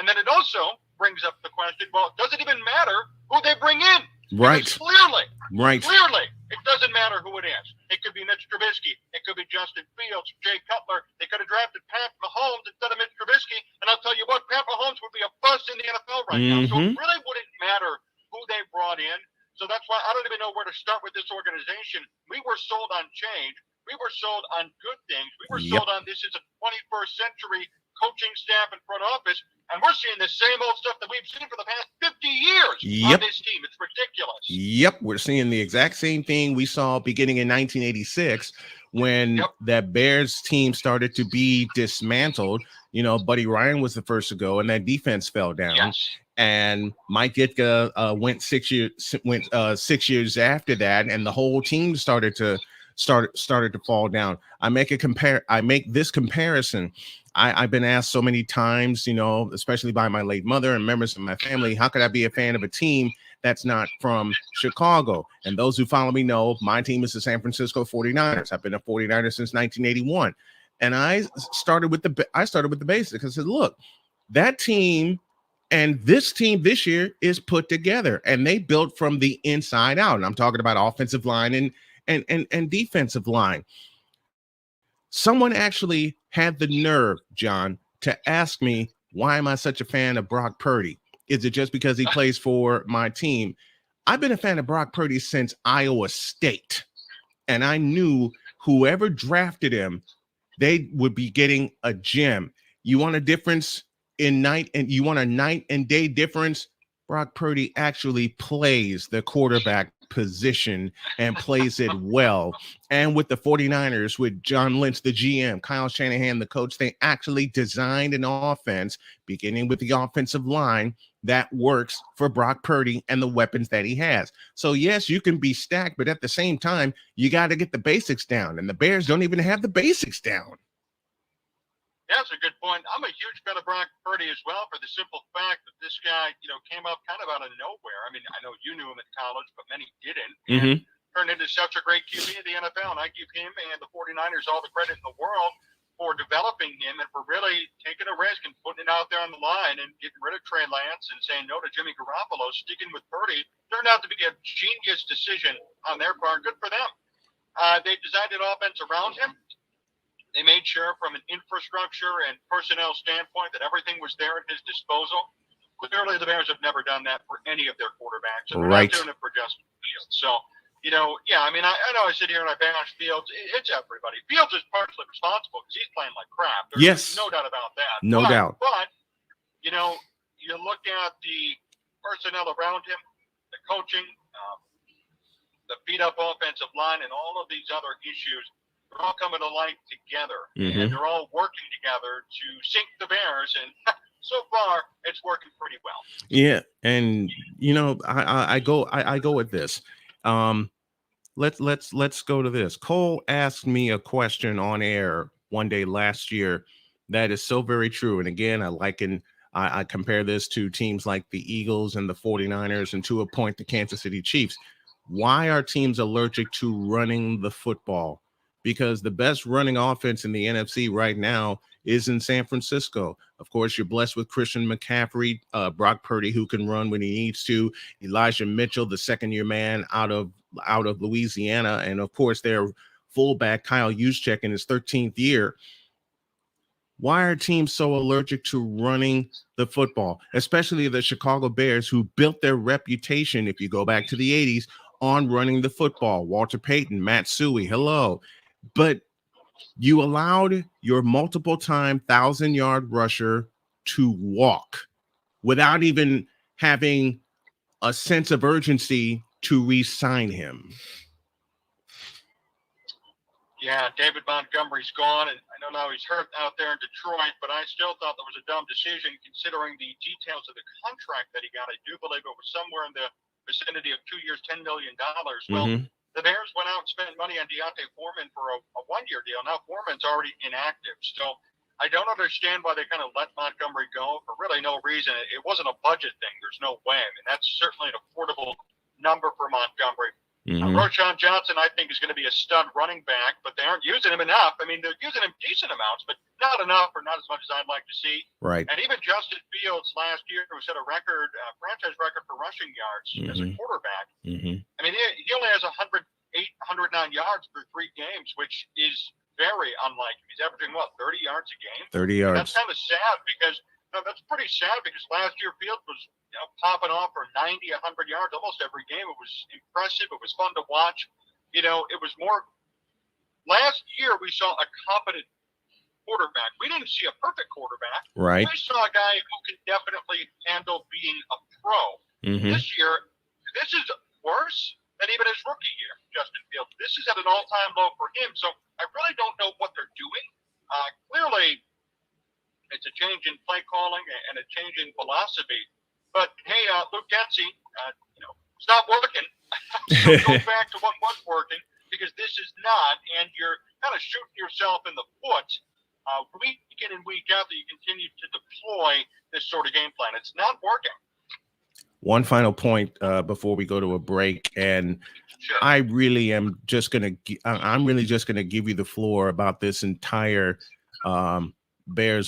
And then it also brings up the question, well, does it even matter who they bring in? Right. Because clearly, it doesn't matter who it is. It could be Mitch Trubisky. It could be Justin Fields, Jay Cutler. They could have drafted Pat Mahomes instead of Mitch Trubisky. And I'll tell you what, Pat Mahomes would be a bust in the NFL right now. So it really wouldn't matter who they brought in. So that's why I don't even know where to start with this organization. We were sold on change. We were sold on good things. We were sold on this is a 21st century coaching staff and front office. And we're seeing the same old stuff that we've seen for the past 50 years on this team. It's ridiculous. Yep. We're seeing the exact same thing we saw beginning in 1986 when that Bears team started to be dismantled. You know, Buddy Ryan was the first to go, and that defense fell down. And Mike Ditka went 6 years after that, and the whole team started to fall down. I make this comparison. I've been asked so many times, you know, especially by my late mother and members of my family, how could I be a fan of a team that's not from Chicago? And those who follow me know my team is the San Francisco 49ers. I've been a 49er since 1981. And I started with the basics. I said, look, that team and this team this year is put together, and they built from the inside out. And I'm talking about offensive line and defensive line. Someone actually had the nerve, John, to ask me, why am I such a fan of Brock Purdy? Is it just because he plays for my team? I've been a fan of Brock Purdy since Iowa State, and I knew whoever drafted him, they would be getting a gem. You want a difference in night, and you want a night and day difference? Brock Purdy actually plays the quarterback position and plays it well. And with the 49ers, with John Lynch, the GM, Kyle Shanahan, the coach, they actually designed an offense, beginning with the offensive line, that works for Brock Purdy and the weapons that he has. So yes, you can be stacked, but at the same time, you got to get the basics down. And the Bears don't even have the basics down. Yeah, that's a good point. I'm a huge fan of Brock Purdy as well, for the simple fact that this guy, came up kind of out of nowhere. I mean, I know you knew him at college, but many didn't. And turned into such a great QB in the NFL. And I give him and the 49ers all the credit in the world for developing him and for really taking a risk and putting it out there on the line and getting rid of Trey Lance and saying no to Jimmy Garoppolo, sticking with Purdy. Turned out to be a genius decision on their part. Good for them. They designed an offense around him. They made sure from an infrastructure and personnel standpoint that everything was there at his disposal. Clearly, the Bears have never done that for any of their quarterbacks, and they're not doing it for Justin Fields. So, I mean, I know I sit here and I bash Fields. It's everybody. Fields is partially responsible because he's playing like crap. There's no doubt about that. No doubt. But, you look at the personnel around him, the coaching, the beat-up offensive line, and all of these other issues. They're all coming to light together, and they're all working together to sink the Bears. And so far, it's working pretty well. Yeah, and I go with this. Let's go to this. Cole asked me a question on air one day last year that is so very true. And again, I compare this to teams like the Eagles and the 49ers, and to a point, the Kansas City Chiefs. Why are teams allergic to running the football? Because the best running offense in the NFC right now is in San Francisco. Of course, you're blessed with Christian McCaffrey, Brock Purdy, who can run when he needs to, Elijah Mitchell, the second-year man out of Louisiana, and of course their fullback Kyle Juszczyk in his 13th year. Why are teams so allergic to running the football, especially the Chicago Bears, who built their reputation, if you go back to the 80s, on running the football? Walter Payton, Matt Suhey, hello. But you allowed your multiple-time 1,000-yard rusher to walk without even having a sense of urgency to re-sign him. Yeah, David Montgomery's gone, and I know now he's hurt out there in Detroit, but I still thought that was a dumb decision considering the details of the contract that he got. I do believe it was somewhere in the vicinity of 2 years, $10 million. Well, the Bears went out and spent money on Donte Foreman for a one-year deal. Now Foreman's already inactive. So I don't understand why they kind of let Montgomery go for really no reason. It wasn't a budget thing. There's no way. I mean, that's certainly an affordable number for Montgomery. Roschon Johnson, I think, is going to be a stud running back, but they aren't using him enough. I mean, they're using him decent amounts, but not enough, or not as much as I'd like to see. Right. And even Justin Fields last year, who set a record, franchise record for rushing yards as a quarterback. I mean, he only has 109 yards through 3 games, which is very unlike him. He's averaging, 30 yards a game? 30 yards. And that's kind of sad because that's pretty sad because last year Fields was popping off for 90, 100 yards almost every game. It was impressive. It was fun to watch. It was more. Last year we saw a competent quarterback. We didn't see a perfect quarterback. Right. We saw a guy who can definitely handle being a pro. This year, this is worse than even his rookie year, Justin Fields. This is at an all-time low for him. So I really don't know what they're doing. Clearly, it's a change in play calling and a change in philosophy. But hey, Luke Getsy, it's not working. So go back to what was working, because this is not, and you're kind of shooting yourself in the foot week in and week out that you continue to deploy this sort of game plan. It's not working. One final point before we go to a break, and I'm really just gonna give you the floor about this entire Bear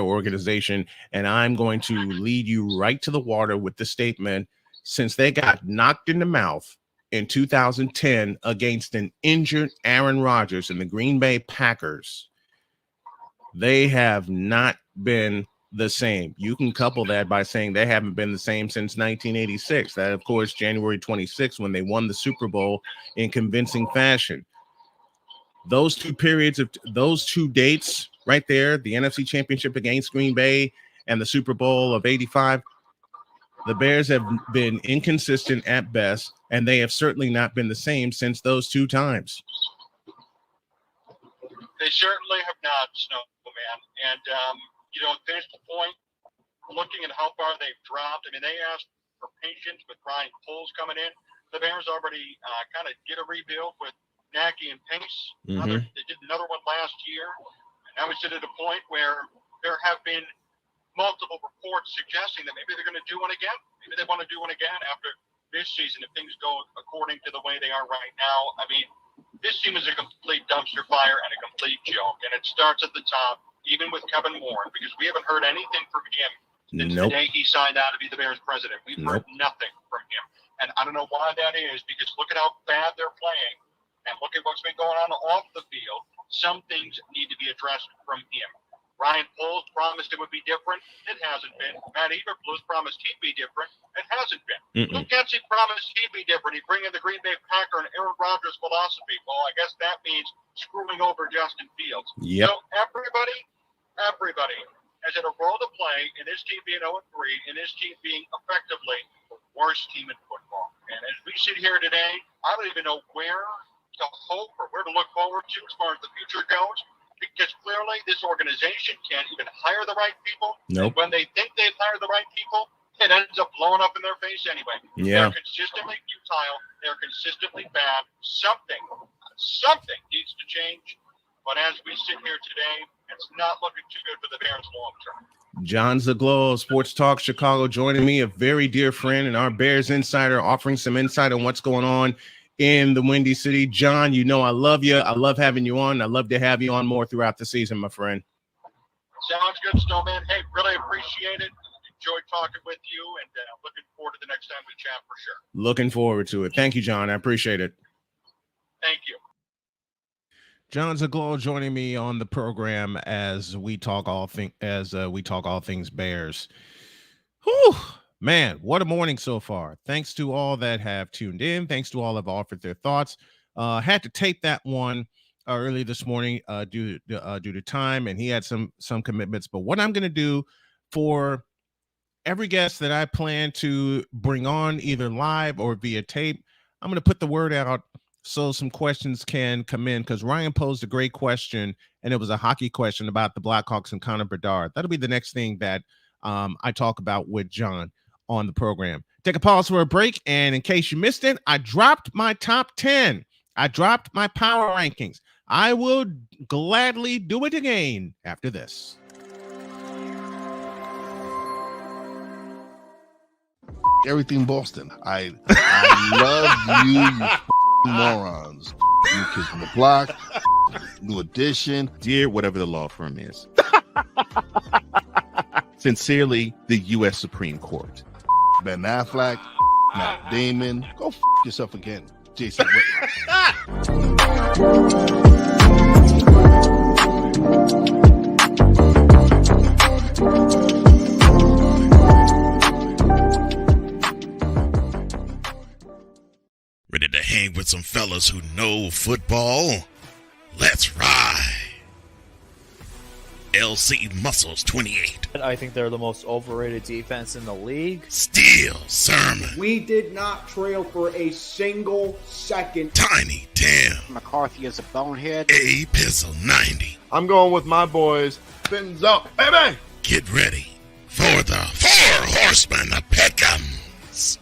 organization, and I'm going to lead you right to the water with the statement: since they got knocked in the mouth in 2010 against an injured Aaron Rodgers and the Green Bay Packers, they have not been the same. You can couple that by saying they haven't been the same since 1986. That, of course, January 26th, when they won the Super Bowl in convincing fashion. those two periods of those two dates right there, the NFC Championship against Green Bay and the Super Bowl of '85, the Bears have been inconsistent at best, and they have certainly not been the same since those two times. They certainly have not, Snowman. And, there's the point, looking at how far they've dropped. I mean, they asked for patience with Ryan Poles coming in. The Bears already kind of did a rebuild with Nagy and Pace. They did another one last year. And now we sit at a point where there have been multiple reports suggesting that maybe they're going to do one again. Maybe they want to do one again after this season if things go according to the way they are right now. I mean, this team is a complete dumpster fire and a complete joke. And it starts at the top, even with Kevin Warren, because we haven't heard anything from him since the day he signed on to be the Bears president. We've heard nothing from him. And I don't know why that is, because look at how bad they're playing and look at what's been going on off the field. Some things need to be addressed from him. Ryan Poles promised it would be different. It hasn't been. Matt Eberflus promised he'd be different. It hasn't been. Luke Getsy promised he'd be different. He'd bring in the Green Bay Packer and Aaron Rodgers philosophy. Well, I guess that means screwing over Justin Fields. Yep. So everybody has had a role to play in this team being 0-3, and this team being effectively the worst team in football. And as we sit here today, I don't even know where to hope or where to look forward to as far as the future goes, because clearly this organization can't even hire the right people. Nope. And when they think they've hired the right people, it ends up blowing up in their face anyway. Yeah. They're consistently futile. They're consistently bad. Something needs to change. But as we sit here today, it's not looking too good for the Bears long term. Jon Zaghlol, Sports Talk Chicago, joining me, a very dear friend and our Bears insider, offering some insight on what's going on in the Windy City. John, you know I love you. I love having you on. I love to have you on more throughout the season, my friend. Sounds good, Snowman. Hey, really appreciate it. Enjoyed talking with you, and looking forward to the next time we chat for sure. Looking forward to it. Thank you, John. I appreciate it. Thank you. Jon Zaghlol joining me on the program as we talk all things Bears. Whew, man, what a morning so far. Thanks to all that have tuned in. Thanks to all that have offered their thoughts. Had to tape that one early this morning due to time, and he had some commitments. But what I'm going to do for every guest that I plan to bring on either live or via tape, I'm going to put the word out so some questions can come in, because Ryan posed a great question, and it was a hockey question about the Blackhawks and Connor Bedard. That'll be the next thing that I talk about with John on the program. Take a pause for a break, and in case you missed it, I dropped my top 10. I dropped my power rankings. I will gladly do it again after this. Everything Boston. I love you morons. New Kids on the Block, New Edition. Dear whatever the law firm is. Sincerely, the U.S. Supreme Court. Ben Affleck, Matt Damon. Go yourself again, Jason Whitlock. Ready to hang with some fellas who know football? Let's ride. LC Muscles 28. I think they're the most overrated defense in the league. Steel Sermon. We did not trail for a single second. Tiny Tim. McCarthy is a bonehead. A Pizzle 90. I'm going with my boys. Fins up, baby. Get ready for the Four Horsemen of Pick'ems.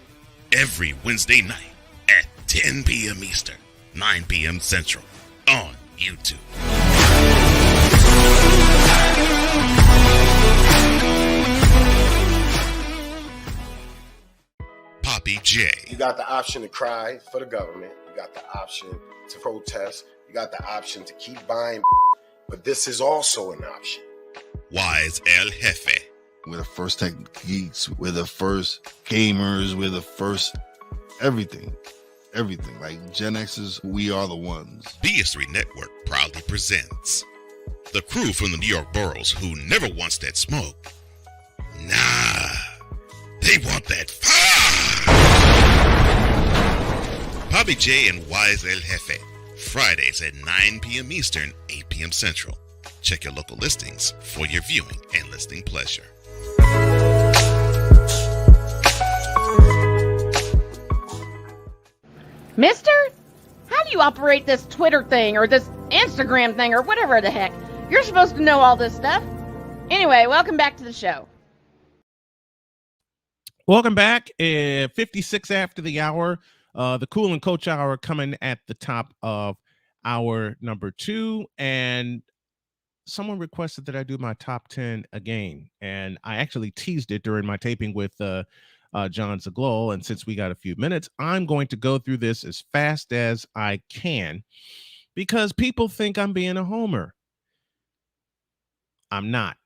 Every Wednesday night at 10 p.m. Eastern, 9 p.m. Central on YouTube. Papi J. You got the option to cry for the government. You got the option to protest. You got the option to keep buying, but this is also an option. Wize El Jefe. We're the first tech geeks. We're the first gamers. We're the first everything. Everything. Like Gen X's, we are the ones. BS3 Network proudly presents the crew from the New York boroughs who never wants that smoke. Nah, they want that fire. Papi J and Wize El Jefe Fridays at 9 p.m. Eastern, 8 p.m. Central. Check your local listings for your viewing and listening pleasure. Mister, how do you operate this Twitter thing or this Instagram thing or whatever the heck? You're supposed to know all this stuff. Anyway, welcome back to the show. Welcome back. 56 after the hour. The Cool and Coach Hour coming at the top of hour number 2. And someone requested that I do my top 10 again. And I actually teased it during my taping with Jon Zaghlol. And since we got a few minutes, I'm going to go through this as fast as I can because people think I'm being a homer. I'm not.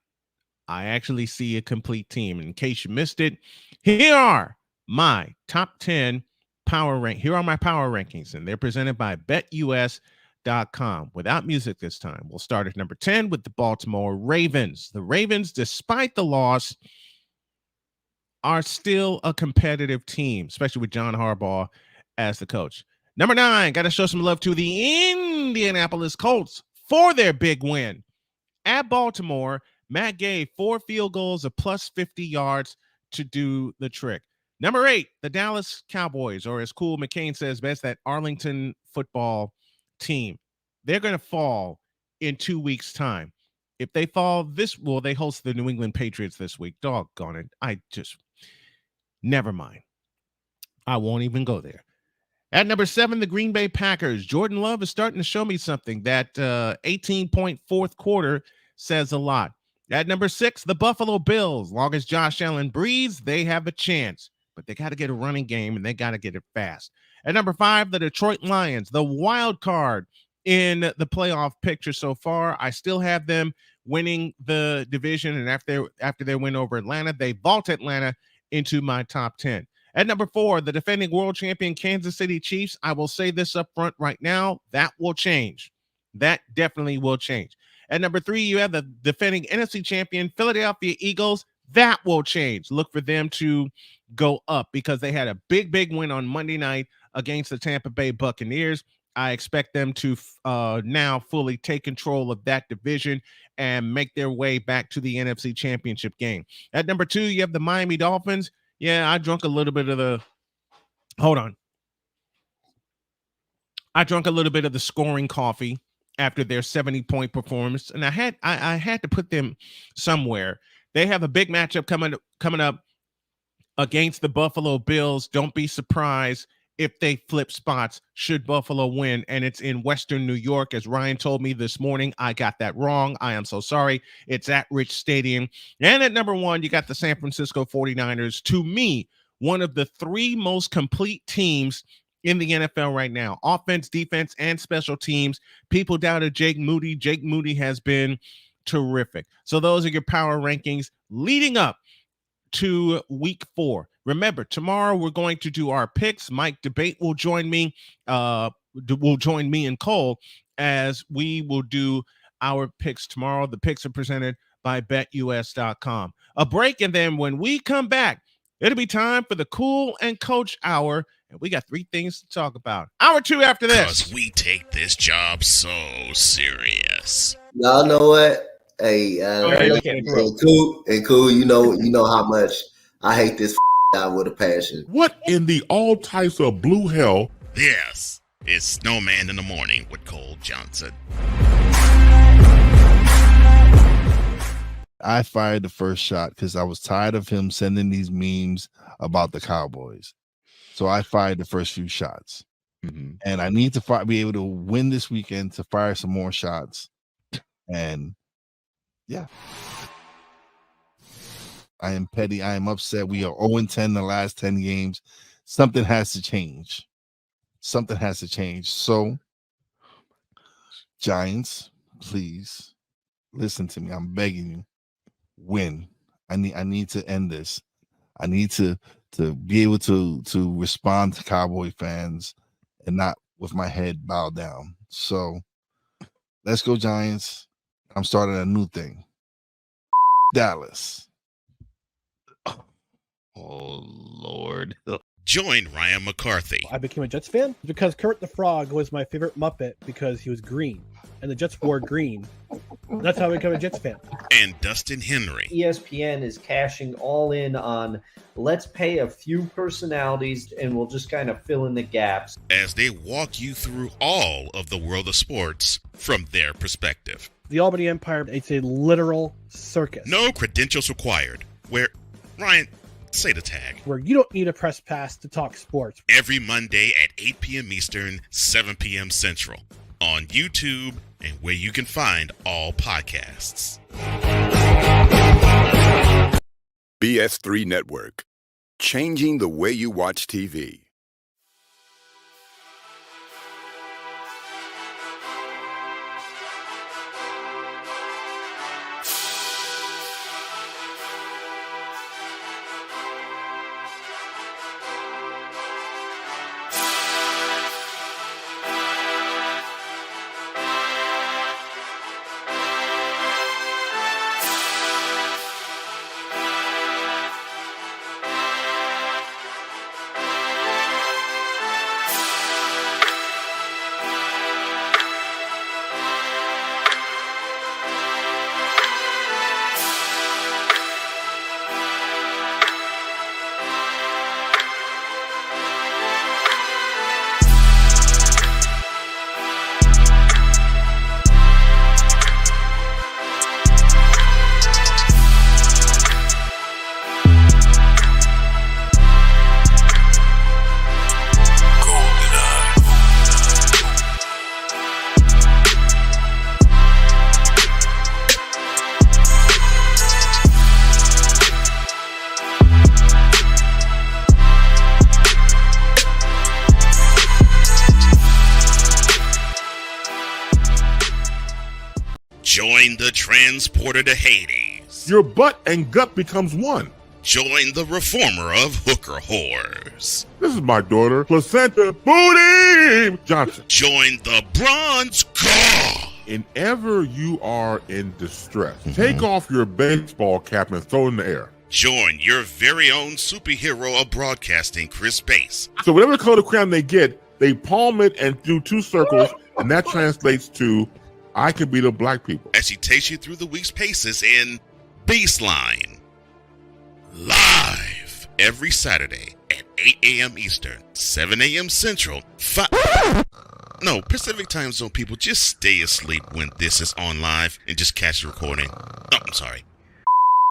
I actually see a complete team. In case you missed it, here are my top 10 power rank. Here are my power rankings, and they're presented by BetUS.com. Without music this time. We'll start at number 10 with the Baltimore Ravens. The Ravens, despite the loss, are still a competitive team, especially with John Harbaugh as the coach. Number 9, got to show some love to the Indianapolis Colts for their big win. At Baltimore, Matt gave 4 field goals of plus 50 yards to do the trick. Number 8, the Dallas Cowboys, or as Cool McCain says best, that Arlington football team. They're going to fall in 2 weeks' time. If they fall they host the New England Patriots this week. Doggone it. Never mind. I won't even go there. At number 7, the Green Bay Packers. Jordan Love is starting to show me something. That 18-point fourth quarter says a lot. At number 6, the Buffalo Bills. Long as Josh Allen breathes, they have a chance. But they got to get a running game, and they got to get it fast. At number 5, the Detroit Lions, the wild card in the playoff picture so far. I still have them winning the division, and after their win over Atlanta, they vault Atlanta into my top 10. At number 4, the defending world champion Kansas City Chiefs. I will say this up front right now. That will change. That definitely will change. At number 3, you have the defending NFC champion Philadelphia Eagles. That will change. Look for them to go up because they had a big win on Monday night against the Tampa Bay Buccaneers. I expect them to now fully take control of that division and make their way back to the NFC Championship game. At number 2, you have the Miami Dolphins. Yeah, I drank a little bit of the scoring coffee after their 70-point performance, and I had to put them somewhere. They have a big matchup coming up against the Buffalo Bills. Don't be surprised if they flip spots should Buffalo win, and it's in Western New York. As Ryan told me this morning, I got that wrong. I am so sorry. It's at Rich Stadium. And at number 1, you got the San Francisco 49ers. To me, one of the 3 most complete teams in the NFL right now. Offense, defense, and special teams. People doubted Jake Moody. Jake Moody has been terrific. So those are your power rankings leading up to week 4. Remember, tomorrow we're going to do our picks. Mike Debate will join me. And Cole as we will do our picks tomorrow. The picks are presented by BetUS.com. A break, and then when we come back, it'll be time for the Cool and Coach Hour, and we got 3 things to talk about. Hour 2 after this. Because we take this job so serious. Y'all know what? Hey, cool. You know how much I hate this out with a passion. What in the all types of blue hell? This is Snowman in the Morning with Cole Johnson. I fired the first shot because I was tired of him sending these memes about the Cowboys. So I fired the first few shots. Mm-hmm. And I need to be able to win this weekend to fire some more shots. And yeah. I am petty. I am upset. We are 0-10 the last 10 games. Something has to change. So, Giants, please listen to me. I'm begging you. Win. I need to end this. I need to be able to respond to Cowboy fans and not with my head bowed down. So, let's go, Giants. I'm starting a new thing. Dallas. Oh, Lord. Join Ryan McCarthy. I became a Jets fan because Kurt the Frog was my favorite Muppet because he was green, and the Jets wore green. That's how I became a Jets fan. And Dustin Henry. ESPN is cashing all in on let's pay a few personalities and we'll just kind of fill in the gaps. As they walk you through all of the world of sports from their perspective. The Albany Empire, it's a literal circus. No credentials required. Where, Ryan, say the tag. Where you don't need a press pass to talk sports. Every Monday at 8 p.m. Eastern, 7 p.m. Central. On YouTube and where you can find all podcasts. BS3 Network. Changing the way you watch TV. Join the transporter to Hades. Your butt and gut becomes one. Join the reformer of hooker whores. This is my daughter, Placenta Booty Johnson. Join the bronze god. Whenever you are in distress, take off your baseball cap and throw it in the air. Join your very own superhero of broadcasting, Chris Bass. So whatever color crayon they get, they palm it and do 2 circles, and that translates to I can beat up black people. As he takes you through the week's paces in Baseline. Live every Saturday at 8 a.m. Eastern, 7 a.m. Central, Pacific Time Zone people, just stay asleep when this is on live and just catch the recording. Oh, I'm sorry.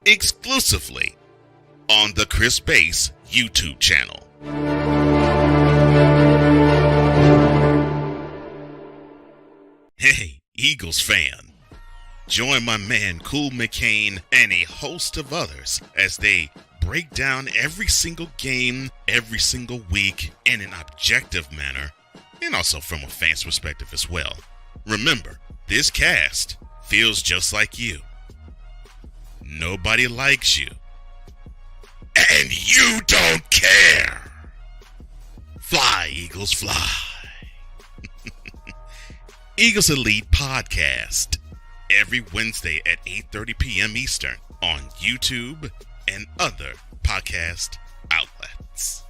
Exclusively on the Chris Bass YouTube channel. Hey, Eagles fan. Join my man Cool McCain and a host of others as they break down every single game, every single week in an objective manner, and also from a fan's perspective as well. Remember, this cast feels just like you. Nobody likes you. And you don't care. Fly, Eagles, fly. Eagles Elite Podcast. Every Wednesday at 8:30 p.m. Eastern on YouTube and other podcast outlets.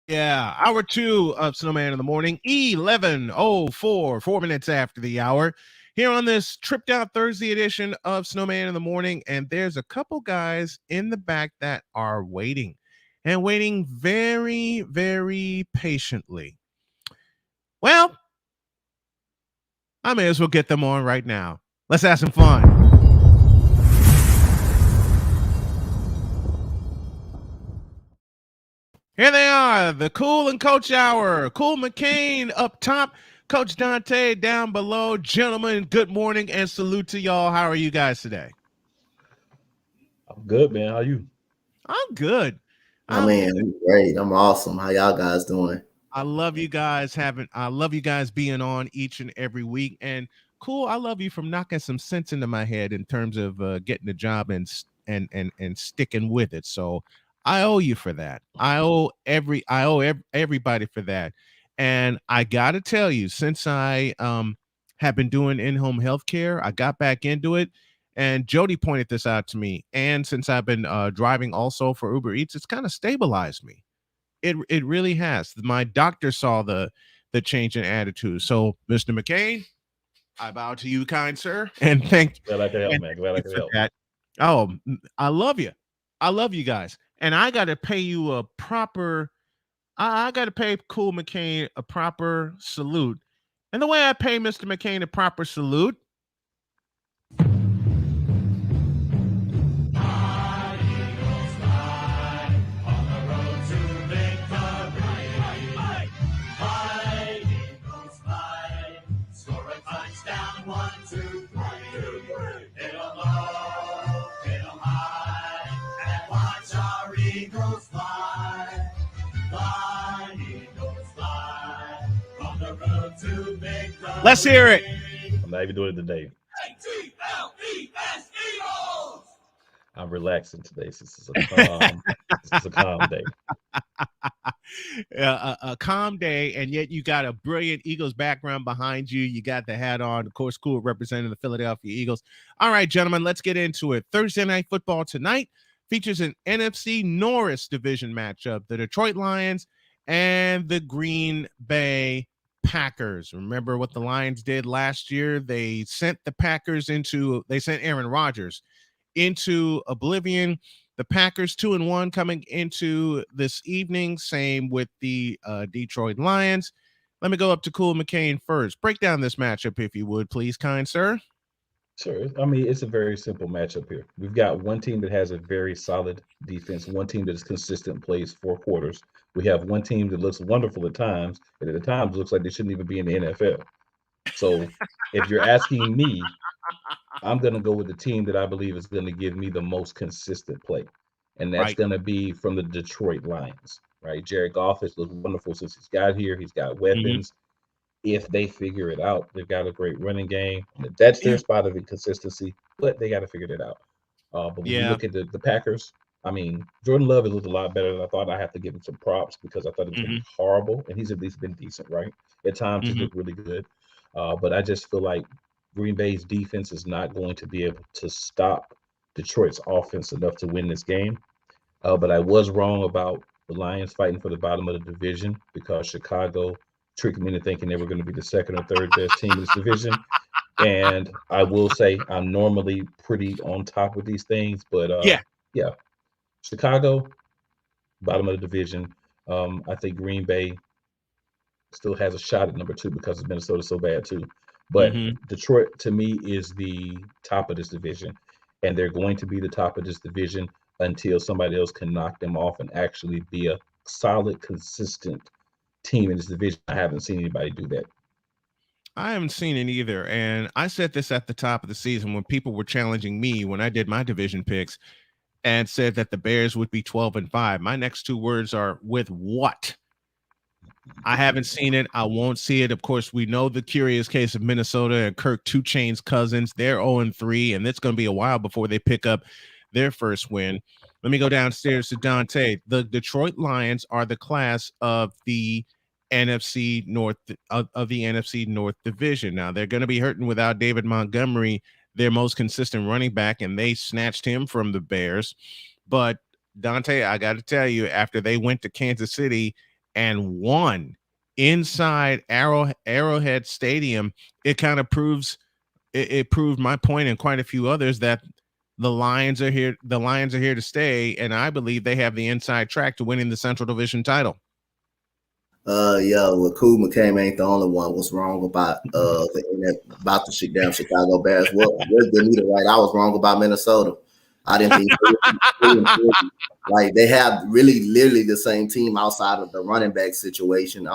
Yeah, hour 2 of Snowman in the Morning, 11:04, 4 minutes after the hour, here on this tripped out Thursday edition of Snowman in the Morning. And there's a couple guys in the back that are waiting, and waiting very, very patiently. Well, I may as well get them on right now. Let's have some fun. Here they are, the Cool and Coach Hour. Cool McCain up top, Coach Donte down below. Gentlemen, good morning and salute to y'all. How are you guys today? I'm good, man. How are you? I'm good. I'm great. I'm awesome. How y'all guys doing? I love you guys being on each and every week. And Cool, I love you for knocking some sense into my head in terms of getting the job and sticking with it. So I owe you for that. I owe everybody for that. And I got to tell you, since I have been doing in-home healthcare, I got back into it. And Jody pointed this out to me. And since I've been driving also for Uber Eats, it's kind of stabilized me. It really has. My doctor saw the change in attitude. So, Mr. McCain, I bow to you, kind sir, and thank Glad I could help, man. Glad I could help. that. Oh, I love you. I love you guys. And I got to pay you a proper, I got to pay Cool McCain a proper salute. And the way I pay Mr. McCain a proper salute, let's hear it. I'm not even doing it today. I'm relaxing today. This is a calm day. A calm day, and yet you got a brilliant Eagles background behind you. You got the hat on, of course, cool, representing the Philadelphia Eagles. All right, gentlemen, let's get into it. Thursday Night Football tonight features an NFC Norris division matchup, the Detroit Lions and the Green Bay Packers. Remember what the Lions did last year? They sent Aaron Rodgers into oblivion. The Packers 2-1 coming into this evening. Same with the Detroit Lions. Let me go up to Cool McCain first. Break down this matchup, if you would, please, kind sir. Sure. I mean, it's a very simple matchup here. We've got one team that has a very solid defense, one team that is consistent, plays 4 quarters. We have one team that looks wonderful at times, and at times looks like they shouldn't even be in the NFL. So if you're asking me, I'm going to go with the team that I believe is going to give me the most consistent play. And that's going to be from the Detroit Lions, right? Jared Goff has looked wonderful since he's got here. He's got weapons. If they figure it out, they've got a great running game. That's their spot of inconsistency, but they got to figure it out. But when you look at the Packers, I mean, Jordan Love has looked a lot better than I thought. I have to give him some props because I thought it was going to be horrible, and he's at least been decent, right? At times he's looked really good. But I just feel like Green Bay's defense is not going to be able to stop Detroit's offense enough to win this game. But I was wrong about the Lions fighting for the bottom of the division because Chicago tricked me into thinking they were going to be the second or third best team in this division. And I will say I'm normally pretty on top with these things, but Chicago, bottom of the division. I think Green Bay still has a shot at number 2 because Minnesota's so bad too. But Detroit, to me, is the top of this division. And they're going to be the top of this division until somebody else can knock them off and actually be a solid, consistent team in this division. I haven't seen anybody do that. I haven't seen it either. And I said this at the top of the season when people were challenging me when I did my division picks and said that the Bears would be 12-5. My next 2 words are with what? I haven't seen it. I won't see it. Of course, we know the curious case of Minnesota and Kirk 2 Chainz Cousins. They're 0-3, and it's going to be a while before they pick up their first win. Let me go downstairs to Donte. The Detroit Lions are the class of the NFC North of the NFC North division. Now they're going to be hurting without David Montgomery, their most consistent running back, and they snatched him from the Bears. But Donte, I got to tell you, after they went to Kansas City and won inside Arrowhead Stadium, it kind of proves it proved my point and quite a few others that the Lions are here. The Lions are here to stay, and I believe they have the inside track to winning the Central Division title. Well, Cool McCain ain't the only one was wrong about the damn Chicago Bears. Well, right? I was wrong about Minnesota. I didn't think like they have literally the same team outside of the running back situation,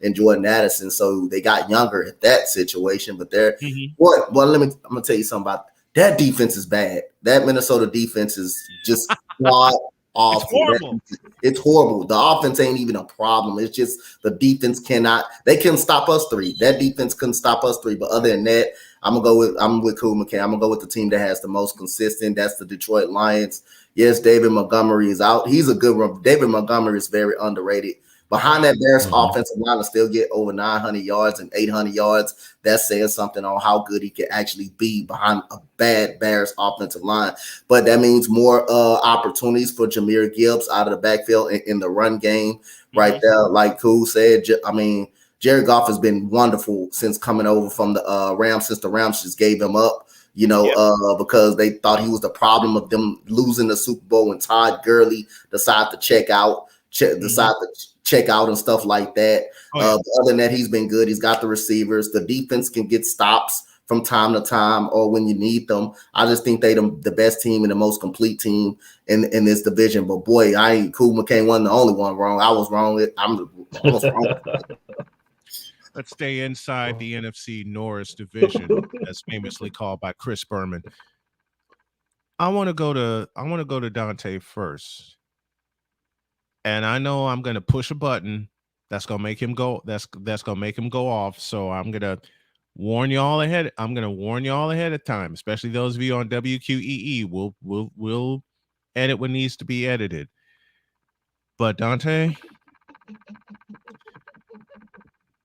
and Jordan Addison. So they got younger at that situation, but they're I'm gonna tell you something about that defense is bad. That Minnesota defense is just flawed off. It's horrible. It's horrible. The offense ain't even a problem. It's just the defense cannot. They can stop us 3. That defense couldn't stop us 3. But other than that, I'm with Cool McCain. I'm gonna go with the team that has the most consistent. That's the Detroit Lions. Yes, David Montgomery is out. He's a good one. David Montgomery is very underrated. Behind that Bears offensive line to still get over 900 yards and 800 yards, that says something on how good he can actually be behind a bad Bears offensive line. But that means more opportunities for Jahmyr Gibbs out of the backfield in the run game right there. Like Cool said, Jared Goff has been wonderful since coming over from the Rams, since the Rams just gave him up, because they thought he was the problem of them losing the Super Bowl when Todd Gurley decided to check out and stuff like that. Other than that, he's been good. He's got the receivers. The defense can get stops from time to time or when you need them. I just think they the best team and the most complete team in this division. But boy, Cool McCain wasn't the only one wrong. I was wrong. I was wrong. Let's stay inside the NFC Norris division, as famously called by Chris Berman. I want to go to Donte first. And I know I'm going to push a button that's going to make him go. That's going to make him go off. So I'm going to warn y'all ahead. I'm going to warn y'all ahead of time, especially those of you on WQEE. We'll edit what needs to be edited. But Donte,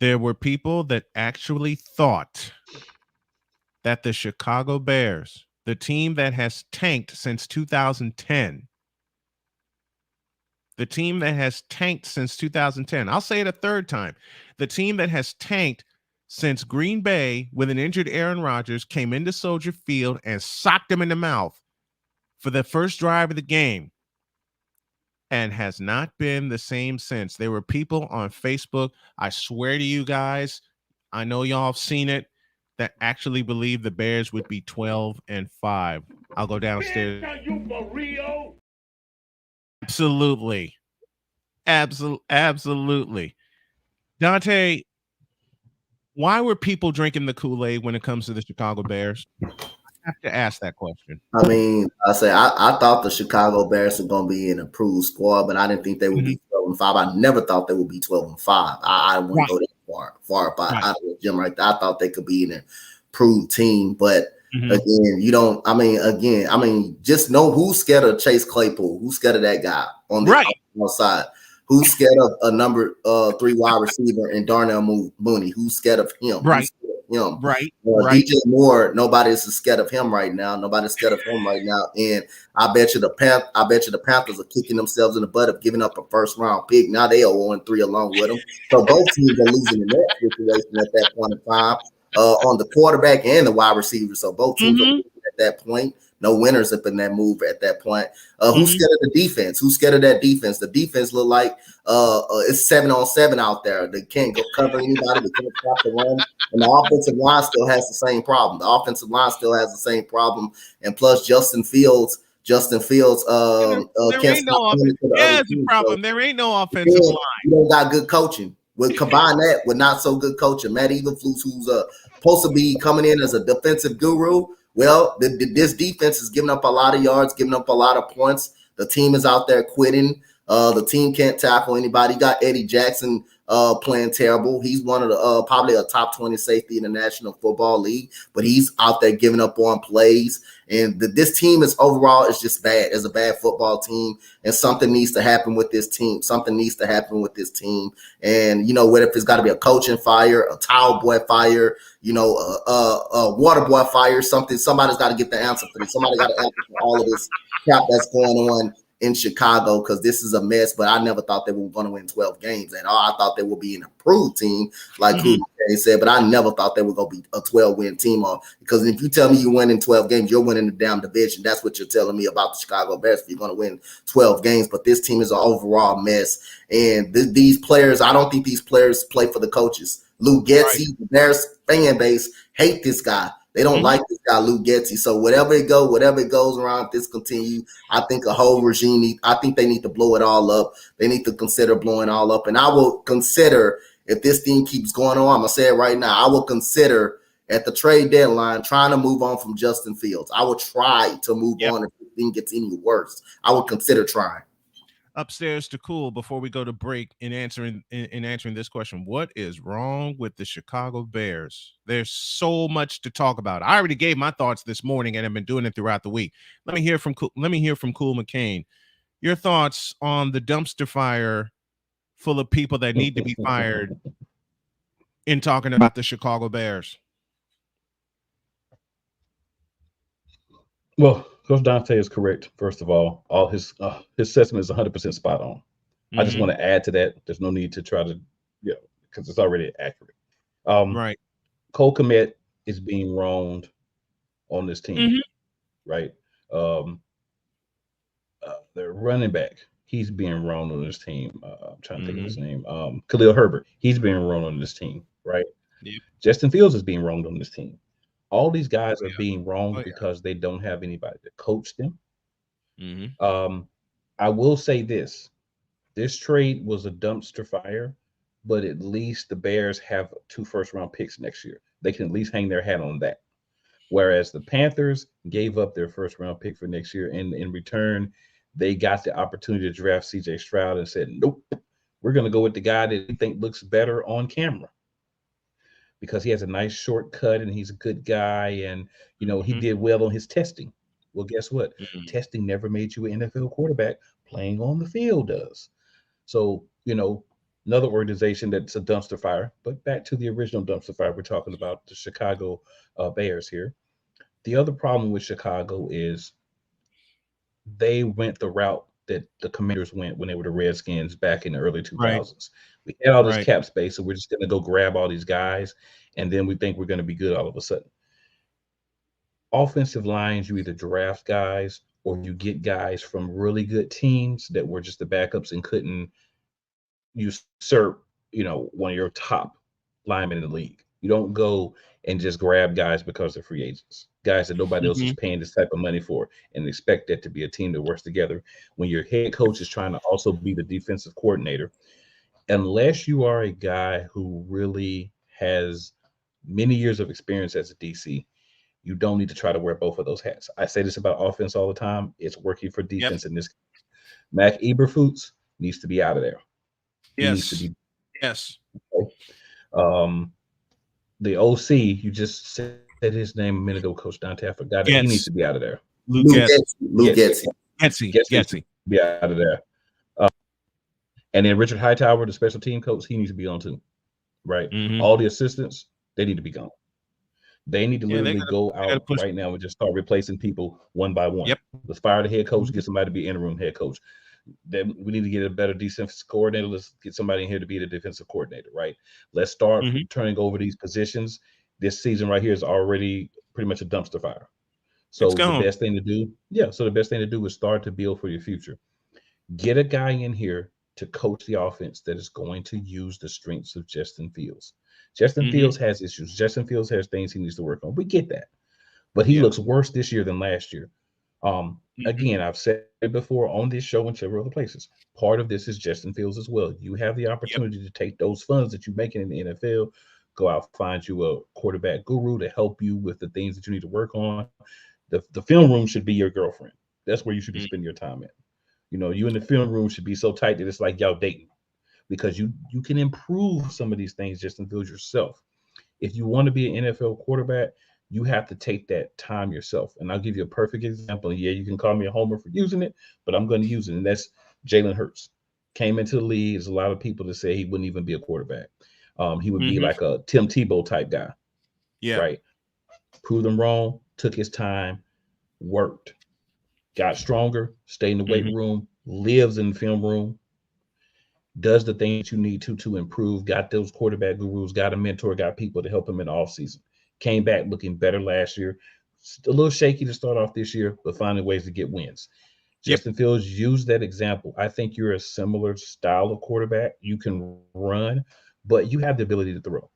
there were people that actually thought that the Chicago Bears, the team that has tanked since 2010, the team that has tanked since 2010. I'll say it a third time. The team that has tanked since Green Bay with an injured Aaron Rodgers came into Soldier Field and socked him in the mouth for the first drive of the game and has not been the same since. There were people on Facebook, I swear to you guys, I know y'all have seen it, that actually believed the Bears would be 12-5. I'll go downstairs. Are you for real? Absolutely. Donte, why were people drinking the Kool-Aid when it comes to the Chicago Bears? I have to ask that question. I mean, I thought the Chicago Bears were going to be an improved squad, but I didn't think they would be 12-5. I never thought they would be 12-5. I wouldn't go that far out of the gym right there. I thought they could be an improved team, but again, just know who's scared of Chase Claypool, who's scared of that guy on the outside, who's scared of a number 3 wide receiver and Darnell Mooney, who's scared of him, DJ Moore, nobody's scared of him right now. Nobody's scared of him right now, and I bet you the Panthers are kicking themselves in the butt of giving up a first round pick. Now they are 0-3 along with them, so both teams are losing in that situation at that point in time. On the quarterback and the wide receiver. So both teams are at that point. No winners up in that move at that point. Who's scared of the defense? Who's scared of that defense? The defense look like it's 7-on-7 out there. They can't go cover anybody. They can't stop the run. And the offensive line still has the same problem. And plus Justin Fields can't stop the problem. There ain't no offensive line. You don't got good coaching. We'll combine that with not so good coaching. Matt Eberflus, who's supposed to be coming in as a defensive guru. Well, this defense is giving up a lot of yards, giving up a lot of points. The team is out there quitting. The team can't tackle anybody. You got Eddie Jackson playing terrible. He's one of the probably a top 20 safety in the National Football League, but he's out there giving up on plays. And this team is overall is just bad. It's a bad football team, and something needs to happen with this team. And what if it's got to be a coaching fire, a towel boy fire, a water boy fire, something. Somebody's got to get the answer for this. Somebody got to answer for all of this crap that's going on in Chicago, because this is a mess. But I never thought they were going to win 12 games at all. I thought they would be an improved team, like who said, but I never thought they were going to be a 12-win team. Because if you tell me you win in 12 games, you're winning the damn division. That's what you're telling me about the Chicago Bears if you're going to win 12 games. But this team is an overall mess. And these players, I don't think these players play for the coaches. Lou Getsy, the Bears fan base, hate this guy. They don't like this guy, Lou Getsy. So whatever it goes around, if this continue, I think a whole regime, I think they need to blow it all up. They need to consider blowing it all up. And I will consider, if this thing keeps going on, I'm going to say it right now, I will consider at the trade deadline trying to move on from Justin Fields. I will try to move on if the thing gets any worse. I would consider trying. upstairs to Cool before we go to break in answering this question. What is wrong with the Chicago Bears? There's so much to talk about. I already gave my thoughts this morning and I've been doing it throughout the week. Let me hear from Cool McCain. Your thoughts on the dumpster fire full of people that need to be fired in talking about the Chicago Bears. Well, Coach Donte is correct. First of all his assessment is 100% spot on. Mm-hmm. I just want to add to that. There's no need to try to, because it's already accurate. Right. Cole Kmet is being wronged on this team, right? The running back, he's being wronged on this team. I'm trying to think of his name. Khalil Herbert, he's being wronged on this team, right? Yep. Justin Fields is being wronged on this team. All these guys are being wronged because they don't have anybody to coach them. I will say this trade was a dumpster fire, but at least the Bears have 2 first-round picks next year. They can at least hang their hat on that. Whereas the Panthers gave up their first-round pick for next year, and in return, they got the opportunity to draft C.J. Stroud and said, nope, we're going to go with the guy that we think looks better on camera because he has a nice shortcut and he's a good guy, and he did well on his testing. Well, guess what? Testing never made you an NFL quarterback. Playing on the field does. So, another organization that's a dumpster fire, but back to the original dumpster fire, we're talking about the Chicago Bears here. The other problem with Chicago is they went the route that the Commanders went when they were the Redskins back in the early 2000s. Right. We had all this cap space, so we're just going to go grab all these guys, and then we think we're going to be good all of a sudden. Offensive lines, you either draft guys or you get guys from really good teams that were just the backups and couldn't usurp, one of your top linemen in the league. You don't go and just grab guys because they're free agents, guys that nobody else is paying this type of money for, and expect that to be a team that works together. When your head coach is trying to also be the defensive coordinator, unless you are a guy who really has many years of experience as a DC, you don't need to try to wear both of those hats. I say this about offense all the time. It's working for defense in this case. Mac Eberflus needs to be out of there. He needs to be. Yes. Okay. The OC, you just said his name a minute ago, Coach Donte. I forgot it. He needs to be out of there. Luke Getsy. Be out of there. And then Richard Hightower, the special team coach, he needs to be on too. Right. All the assistants, they need to be gone. They need to literally go out right now and just start replacing people one by one. Let's fire the head coach, get somebody to be interim head coach. Then we need to get a better defensive coordinator. Let's get somebody in here to be the defensive coordinator, right? Let's start turning over these positions. This season right here is already pretty much a dumpster fire. So the best thing to do, is start to build for your future. Get a guy in here to coach the offense that is going to use the strengths of Justin Fields. Justin Fields has issues. Justin Fields has things he needs to work on. We get that. But he looks worse this year than last year. Again, I've said it before on this show and several other places. Part of this is Justin Fields as well. You have the opportunity to take those funds that you're making in the NFL, go out, find you a quarterback guru to help you with the things that you need to work on. The film room should be your girlfriend. That's where you should be spending your time at. You in the film room should be so tight that it's like y'all dating, because you can improve some of these things just and build yourself. If you want to be an NFL quarterback, you have to take that time yourself. And I'll give you a perfect example. Yeah, you can call me a homer for using it, but I'm going to use it. And that's Jalen Hurts. Came into the league. There's a lot of people that say he wouldn't even be a quarterback. He would be like a Tim Tebow type guy. Yeah. Right. Proved them wrong, took his time, worked, got stronger, stayed in the weight room, lives in the film room, does the things you need to improve, got those quarterback gurus, got a mentor, got people to help him in the offseason. Came back looking better last year. A little shaky to start off this year, but finding ways to get wins. Justin Fields used that example. I think you're a similar style of quarterback. You can run, but you have the ability to throw.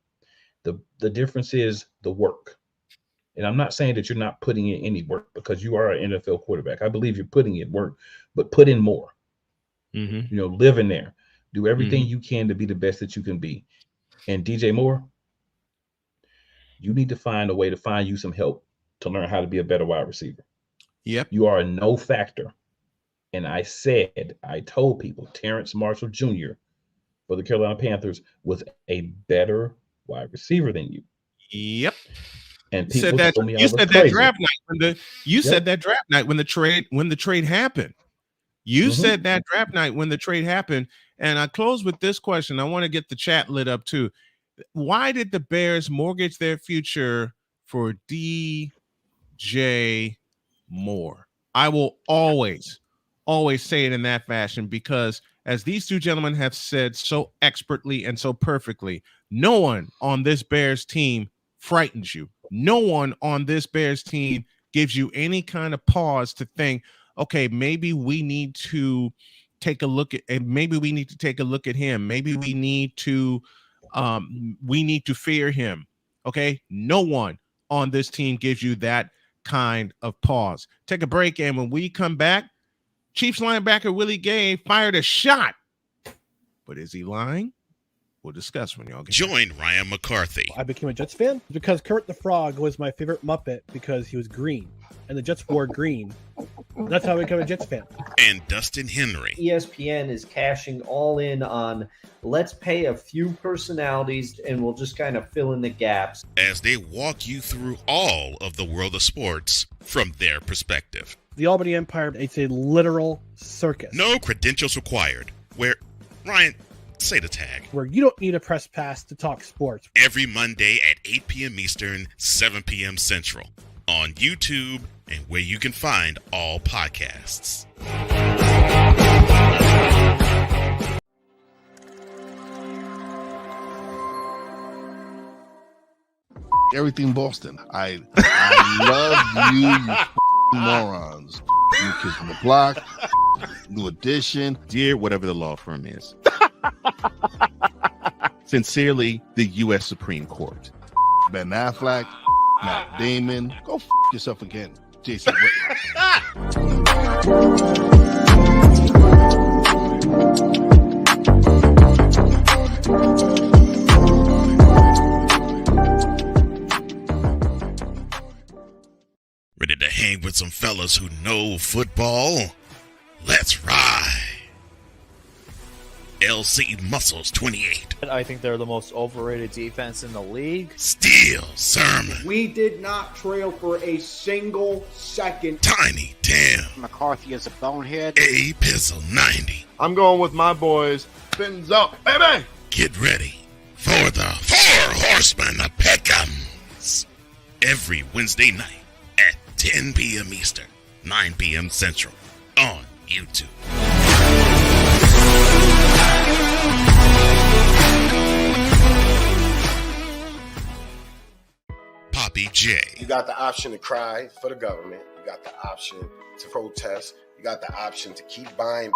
The difference is the work. And I'm not saying that you're not putting in any work, because you are an NFL quarterback. I believe you're putting in work, but put in more. Live in there. Do everything you can to be the best that you can be. And DJ Moore, you need to find a way to find you some help to learn how to be a better wide receiver. Yep. You are a no factor And I told people Terrence Marshall Jr. for the Carolina Panthers was a better wide receiver than you. Yep. And You people said that told me I you was said that crazy. draft night said that draft night when the trade happened. You said that draft night when the trade happened. And I close with this question. I want to get the chat lit up too. Why did the Bears mortgage their future for DJ Moore? I will always say it in that fashion, because as these two gentlemen have said so expertly and so perfectly, no one on this Bears team frightens you. No one on this Bears team gives you any kind of pause to think, okay, maybe we need to take a look at, and maybe we need to take a look at him. Maybe we need to fear him. Okay. No one on this team gives you that kind of pause. Take a break. And when we come back, Chiefs linebacker Willie Gay fired a shot, but is he lying? We'll discuss when y'all get Join Ryan McCarthy. I became a Jets fan because Kurt the Frog was my favorite Muppet because he was green, and the Jets wore green. That's how I became a Jets fan. And Dustin Henry. ESPN is cashing all in on let's pay a few personalities and we'll just kind of fill in the gaps. As they walk you through all of the world of sports from their perspective. The Albany Empire, it's a literal circus. No credentials required. Where, Ryan, say the tag. Where you don't need a press pass to talk sports. Every Monday at 8 p.m. Eastern, 7 p.m. Central. On YouTube and where you can find all podcasts. Everything Boston. I love you morons. New Kids on the Block, New Edition. Dear whatever the law firm is. Sincerely, the U.S. Supreme Court. Ben Affleck, Matt Damon. Go yourself again, Jason Whitlock. Ready to hang with some fellas who know football? Let's ride. LC Muscles 28. I think they're the most overrated defense in the league. Steel Sermon. We did not trail for a single second. Tiny Tim. McCarthy is a bonehead. A Pizzle 90. I'm going with my boys. Fins up, baby. Get ready for the Four Horsemen of Pick'ems. Every Wednesday night at 10 p.m. Eastern, 9 p.m. Central on YouTube. Papi J. You got the option to cry for the government. You got the option to protest. You got the option to keep buying,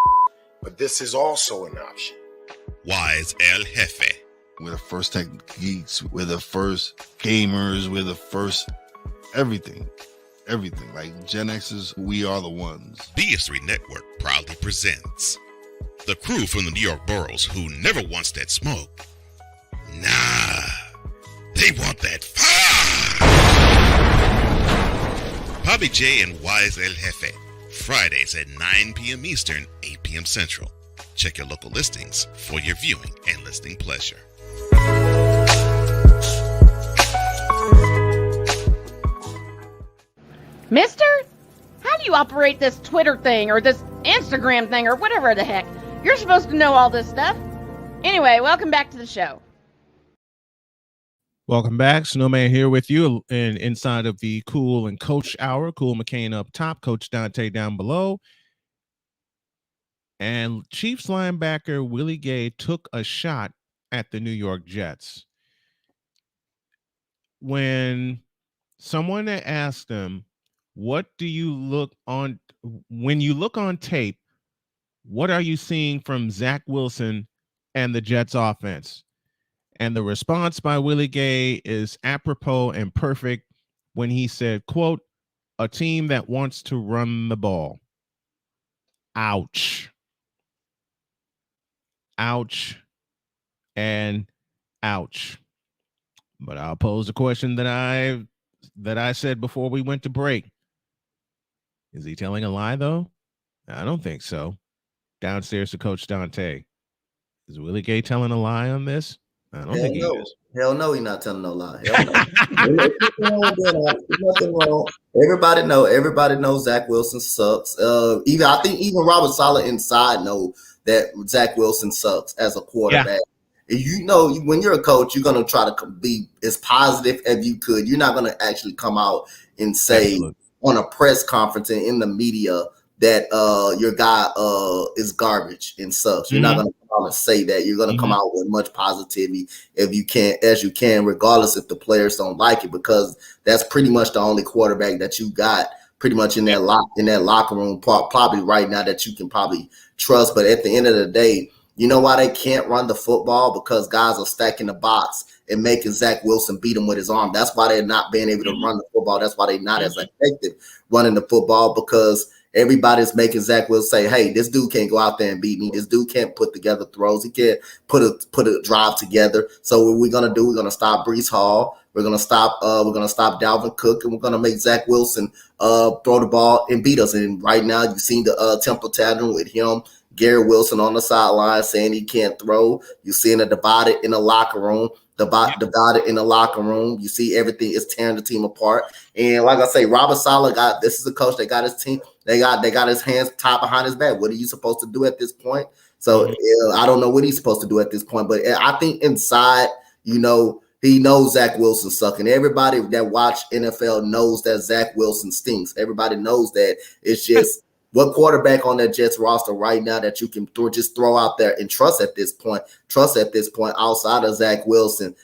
but this is also an option. Wize El Jefe. We're the first tech geeks. We're the first gamers. We're the first everything. Everything. Like Gen X's, we are the ones. BS3 Network proudly presents the crew from the New York boroughs who never wants that smoke. Nah, they want that fire. Papi J and Wize El Jefe. Fridays at 9 p.m. Eastern, 8 p.m. Central. Check your local listings for your viewing and listening pleasure. Mister, how do you operate this Twitter thing or this Instagram thing or whatever the heck? You're supposed to know all this stuff. Anyway, welcome back to the show. Welcome back. Snowman here with you and inside of the Cool and Coach Hour. Cool McCain up top, Coach Donte down below. And Chiefs linebacker Willie Gay took a shot at the New York Jets. When someone asked him, what do you look on when you look on tape? What are you seeing from Zach Wilson and the Jets offense? And the response by Willie Gay is apropos and perfect when he said, quote, a team that wants to run the ball. Ouch. Ouch and ouch. But I'll pose the question that I said before we went to break. Is he telling a lie, though? I don't think so. Downstairs to Coach Donte. Is Willie Gay telling a lie on this? I don't think he is. Hell no, he's not telling no lie. Hell no. There's nothing wrong. Everybody knows Zach Wilson sucks. I think even Robert Saleh inside know that Zach Wilson sucks as a quarterback. Yeah. You know, when you're a coach, you're gonna try to be as positive as you could. You're not gonna actually come out and say on a press conference and in the media that your guy is garbage and sucks. You're not gonna come out and say that. You're gonna come out with much positivity as you can, regardless if the players don't like it, because that's pretty much the only quarterback that you got pretty much in that locker room probably right now that you can probably trust. But at the end of the day, you know why they can't run the football? Because guys are stacking the box and making Zach Wilson beat him with his arm. That's why they're not being able to run the football. That's why they're not as effective running the football, because everybody's making Zach Wilson say, hey, this dude can't go out there and beat me. This dude can't put together throws. He can't put a drive together. So what we're gonna do, we're gonna stop Breece Hall. We're gonna stop Dalvin Cook, and we're gonna make Zach Wilson throw the ball and beat us. And right now, you've seen the temple tantrum with him, Gary Wilson on the sideline saying he can't throw. You're seeing a divided in the locker room. Divided in the locker room. You see everything is tearing the team apart. And like I say, Robert Saleh this is a coach that got his team. They got his hands tied behind his back. What are you supposed to do at this point? So I don't know what he's supposed to do at this point. But I think inside, you know, he knows Zach Wilson sucking. Everybody that watch NFL knows that Zach Wilson stinks. Everybody knows that. It's just what quarterback on that Jets roster right now that you can throw out there and trust at this point outside of Zach Wilson,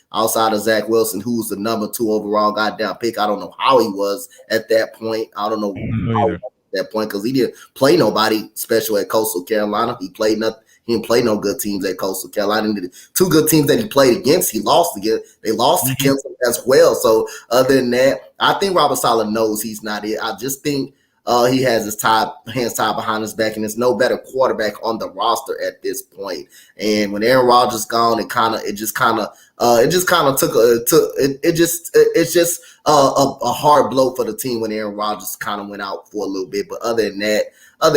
who's the number 2 overall goddamn pick. I don't know how he was at that point. I don't know how at that point, because he didn't play nobody special at Coastal Carolina. He played nothing. He didn't play no good teams at Coastal Carolina. The 2 good teams that he played against, he lost against. They lost against him as well. So other than that, I think Robert Saleh knows he's not it. I just think he has his hands tied behind his back, and there's no better quarterback on the roster at this point. And when Aaron Rodgers gone, it's just a hard blow for the team when Aaron Rodgers kind of went out for a little bit. But other than that, I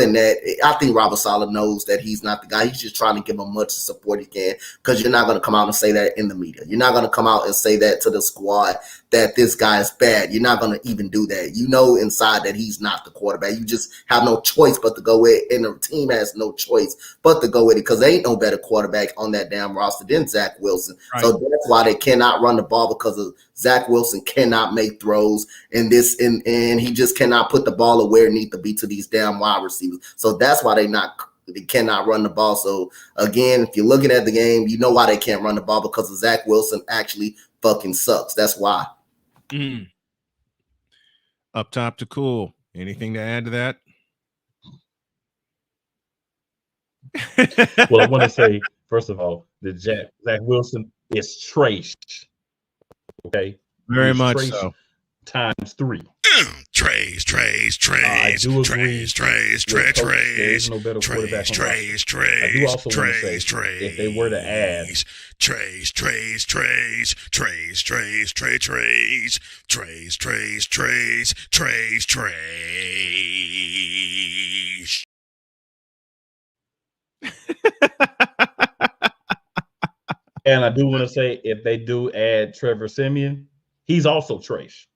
think Robert Saleh knows that he's not the guy. He's just trying to give him much support he can, because you're not going to come out and say that in the media. You're not going to come out and say that to the squad that this guy is bad. You're not going to even do that. You know inside that he's not the quarterback. You just have no choice but to go with it, and the team has no choice but to go with it, because there ain't no better quarterback on that damn roster than Zach Wilson. Right. So that's why they cannot run the ball, because of Zach Wilson cannot make throws, and he just cannot put the ball where it needs to be to these damn wide receivers. So that's why they cannot run the ball. So again, if you're looking at the game, you know why they can't run the ball, because of Zach Wilson actually fucking sucks. That's why. Up top to Cool. Anything to add to that? Well, I want to say, first of all, that Zach Wilson is traced. Okay, very much so. Times 3. Trace. I do agree. There's no better quarterback on the roster. I do also want to say, if they were to add Trace. And I do want to say, if they do add Trevor Siemian, he's also Trace.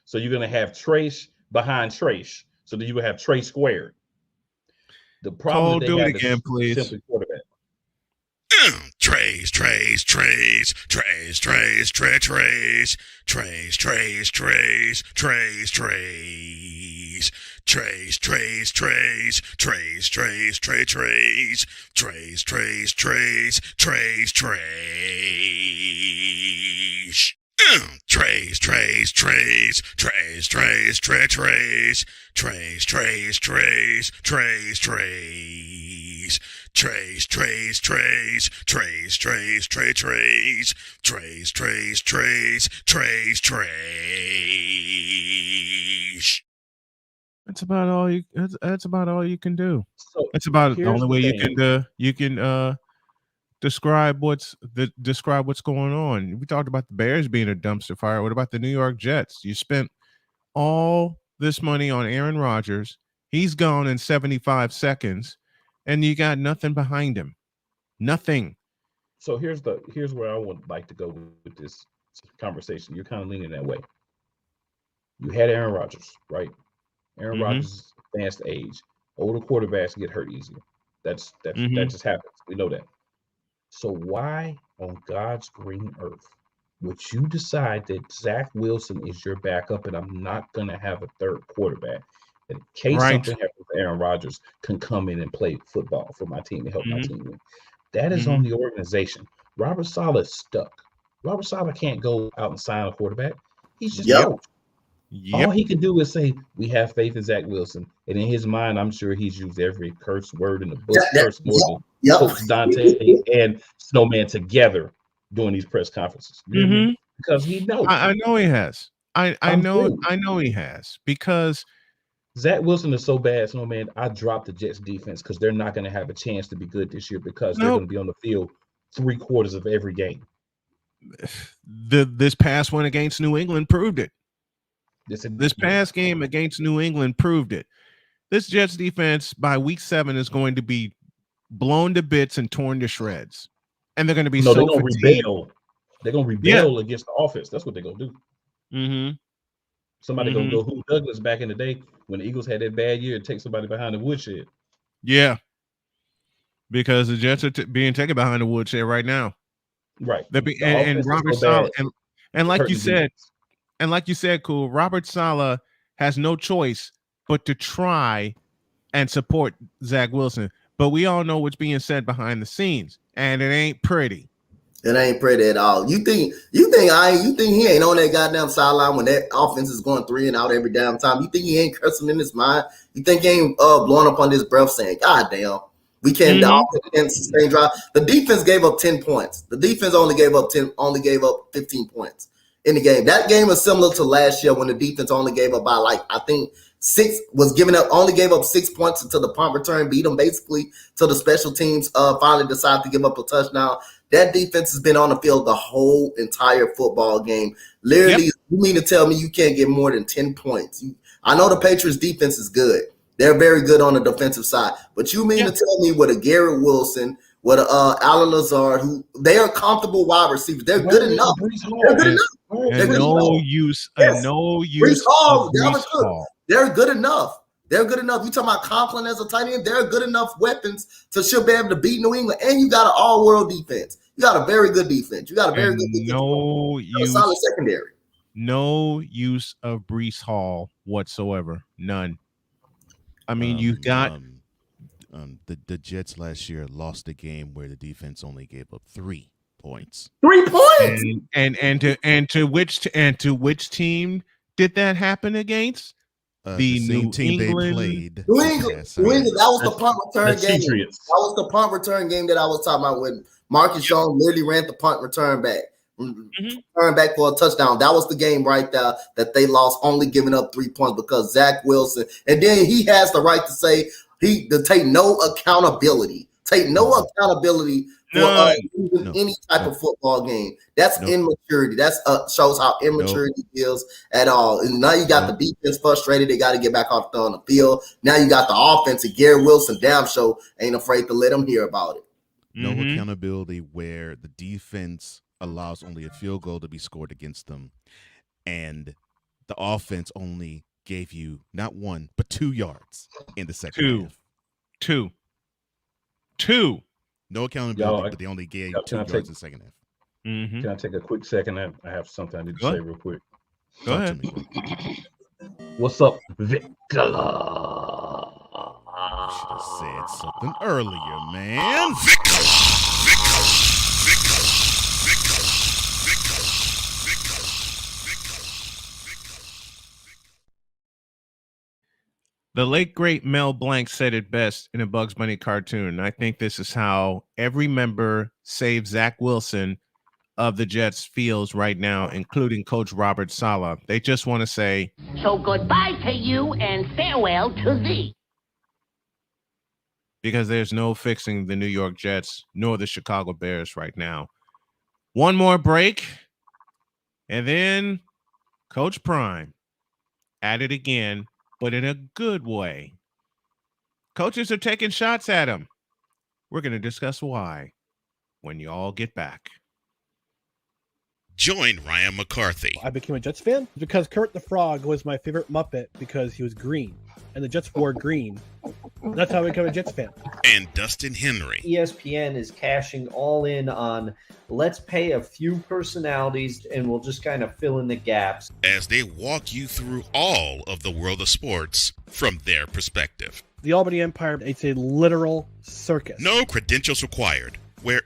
So you're going to have Trace behind Trace. So then you would have Trace squared. The problem do it again, please. Simply quarterback. Trace. That's about all you. That's about all you can do. So that's about the only way you can describe what's going on. We talked about the Bears being a dumpster fire. What about the New York Jets? You spent all this money on Aaron Rodgers, He's gone in 75 seconds, and you got nothing behind him. Nothing. So here's where I would like to go with this conversation. You're kind of leaning that way. You had Aaron Rodgers, right? Aaron Rodgers' advanced age. Older quarterbacks get hurt easier. That just happens. We know that. So why on God's green earth would you decide that Zach Wilson is your backup and I'm not going to have a third quarterback? In case something happens to Aaron Rodgers, can come in and play football for my team and help my team win. That is on the organization. Robert Saleh is stuck. Robert Saleh can't go out and sign a quarterback. He's just coach. All he can do is say, we have faith in Zach Wilson. And in his mind, I'm sure he's used every curse word in the book, curse more than Coach Donte and Snowman together during these press conferences. You know what I mean? Because he knows. I know he has. I know he has, because Zach Wilson is so bad, Snowman. I dropped the Jets defense because they're not going to have a chance to be good this year because they're going to be on the field 3/4 of every game. This past one against New England proved it. This past game against New England proved it. This Jets defense by week 7 is going to be blown to bits and torn to shreds. And they're going to be they're going to rebel. They're going to rebel against the offense. That's what they're going to do. Somebody going to go Who Douglas back in the day when the Eagles had that bad year and take somebody behind the woodshed. Yeah. Because the Jets are being taken behind the woodshed right now. Right. And Robert Saleh, and like you said, Cool, Robert Saleh has no choice but to try and support Zach Wilson. But we all know what's being said behind the scenes, and it ain't pretty. It ain't pretty at all. You think he ain't on that goddamn sideline when that offense is going 3 and out every damn time? You think he ain't cursing in his mind? You think he ain't blowing up on his breath saying, God damn, we can't sustain drive. The defense gave up 10 points. The defense only gave up 15 points in the game. That game was similar to last year when the defense only gave up by only gave up 6 points until the punt return beat them basically till the special teams finally decided to give up a touchdown. That defense has been on the field the whole entire football game. Literally, you mean to tell me you can't get more than 10 points? I know the Patriots defense is good. They're very good on the defensive side. But you mean to tell me with a Garrett Wilson, with a Alan Lazard, who they are comfortable wide receivers. They're good enough. They're good enough. And no use. Brees Hall. They're good enough. They're good enough. You talking about Conklin as a tight end? They're good enough weapons to should be able to beat New England. And you got an all-world defense. You got a very good defense. You got a very good defense. A solid secondary. No use of Brees Hall whatsoever. None. I mean, you got the Jets last year lost a game where the defense only gave up 3 points. 3 points. And to which team did that happen against? The same team they played. New England. That was the punt return game. That was the punt return game that I was talking about when Marcus Jones literally ran the punt return back. Turn back for a touchdown. That was the game right there that they lost, only giving up 3 points because Zach Wilson. And then he has the right to say to take no accountability. Take no accountability for any type of football game. That's immaturity. That's shows how immaturity is at all. And now you got the defense frustrated. They got to get back off on the field. Now you got the offense, and Garrett Wilson damn show ain't afraid to let them hear about it. No accountability where the defense allows only a field goal to be scored against them, and the offense only gave you not 1 but 2 yards in the second half. Two. No accountability, but they only gave 2 yards in the second half. Can I take a quick second? I have something I need to say real quick. Go ahead. What's up, Victor? Should have said something earlier, man. The late, great Mel Blanc said it best in a Bugs Bunny cartoon. I think this is how every member, save Zach Wilson, of the Jets feels right now, including Coach Robert Saleh. They just want to say, so goodbye to you and farewell to thee. Because there's no fixing the New York Jets nor the Chicago Bears right now. One more break, and then Coach Prime at it again, but in a good way. Coaches are taking shots at him. We're going to discuss why when you all get back. Join Ryan McCarthy. I became a Jets fan because Kurt the Frog was my favorite Muppet because he was green, and the Jets wore green. That's how I became a Jets fan. And Dustin Henry. ESPN is cashing all in on let's pay a few personalities and we'll just kind of fill in the gaps. As they walk you through all of the world of sports from their perspective. The Albany Empire, it's a literal circus. No credentials required. Where,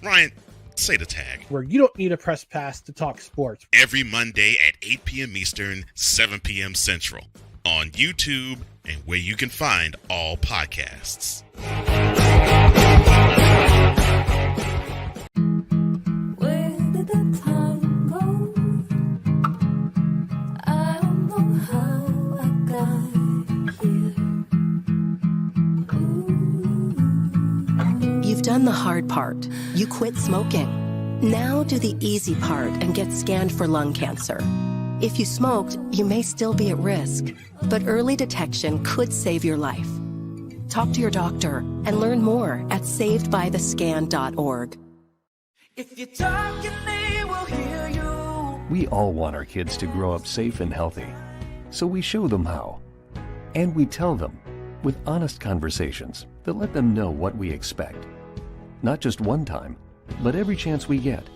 Ryan, say the tag. Where you don't need a press pass to talk sports. Every Monday at 8 p.m. Eastern, 7 p.m. Central. On YouTube and where you can find all podcasts. Where did the time go? I don't know how I got here. You've done the hard part. You quit smoking. Now do the easy part and get scanned for lung cancer. If you smoked, you may still be at risk, but early detection could save your life. Talk to your doctor and learn more at savedbythescan.org. If you're talking, they will hear you. We all want our kids to grow up safe and healthy, so we show them how. And we tell them with honest conversations that let them know what we expect. Not just one time, but every chance we get.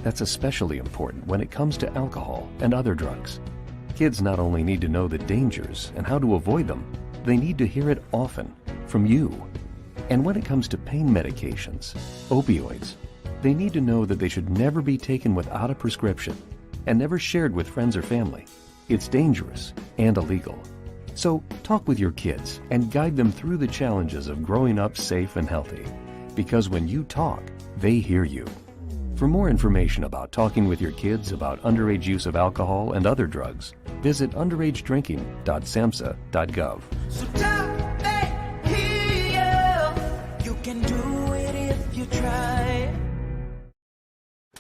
That's especially important when it comes to alcohol and other drugs. Kids not only need to know the dangers and how to avoid them, they need to hear it often from you. And when it comes to pain medications, opioids, they need to know that they should never be taken without a prescription and never shared with friends or family. It's dangerous and illegal. So talk with your kids and guide them through the challenges of growing up safe and healthy. Because when you talk, they hear you. For more information about talking with your kids about underage use of alcohol and other drugs, visit underagedrinking.samhsa.gov. So talk, they hear you. You can do it if you try.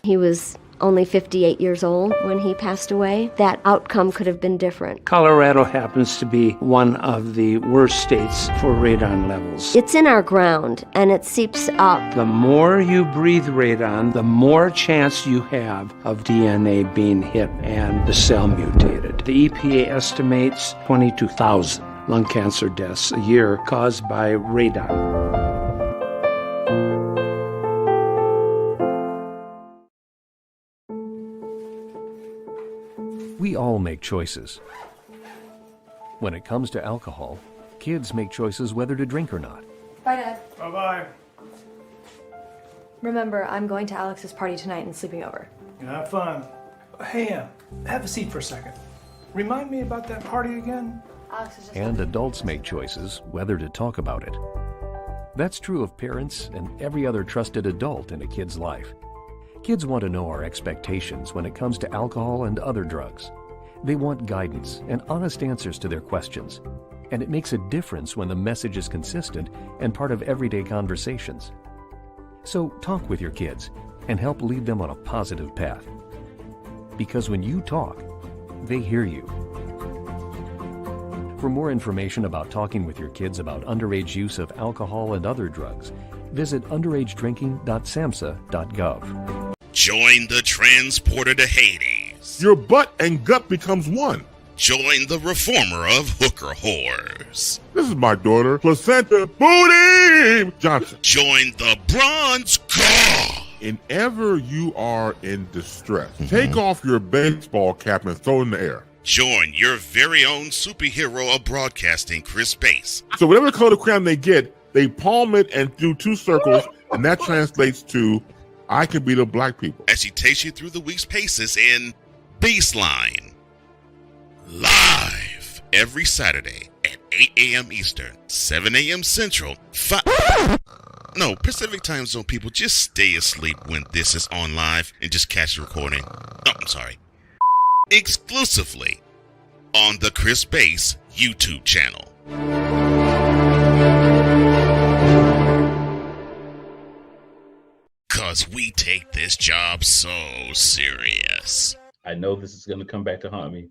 He was only 58 years old when he passed away. That outcome could have been different. Colorado happens to be one of the worst states for radon levels. It's in our ground, and it seeps up. The more you breathe radon, the more chance you have of DNA being hit and the cell mutated. The EPA estimates 22,000 lung cancer deaths a year caused by radon. We all make choices. When it comes to alcohol, kids make choices whether to drink or not. Bye, Dad. Bye-bye. Remember, I'm going to Alex's party tonight and sleeping over. Have fun. Hey, have a seat for a second. Remind me about that party again? Alex is just... And adults make choices whether to talk about it. That's true of parents and every other trusted adult in a kid's life. Kids want to know our expectations when it comes to alcohol and other drugs. They want guidance and honest answers to their questions. And it makes a difference when the message is consistent and part of everyday conversations. So talk with your kids and help lead them on a positive path. Because when you talk, they hear you. For more information about talking with your kids about underage use of alcohol and other drugs, visit underagedrinking.samhsa.gov. Join the transporter to Hades. Your butt and gut becomes one. Join the reformer of hooker whores. This is my daughter, Placenta Booty Johnson. Join the bronze car. Whenever you are in distress, take off your baseball cap and throw it in the air. Join your very own superhero of broadcasting, Chris Bass. So whatever color crayon they get, they palm it and do two circles, and that translates to I can beat up black people. As he takes you through the week's paces in Baseline. Live every Saturday at 8 a.m. Eastern, 7 a.m. Central, Pacific Time Zone people, just stay asleep when this is on live and just catch the recording. Oh, I'm sorry. Exclusively on the Chris Bass YouTube channel. Because we take this job so serious. I know this is going to come back to haunt me,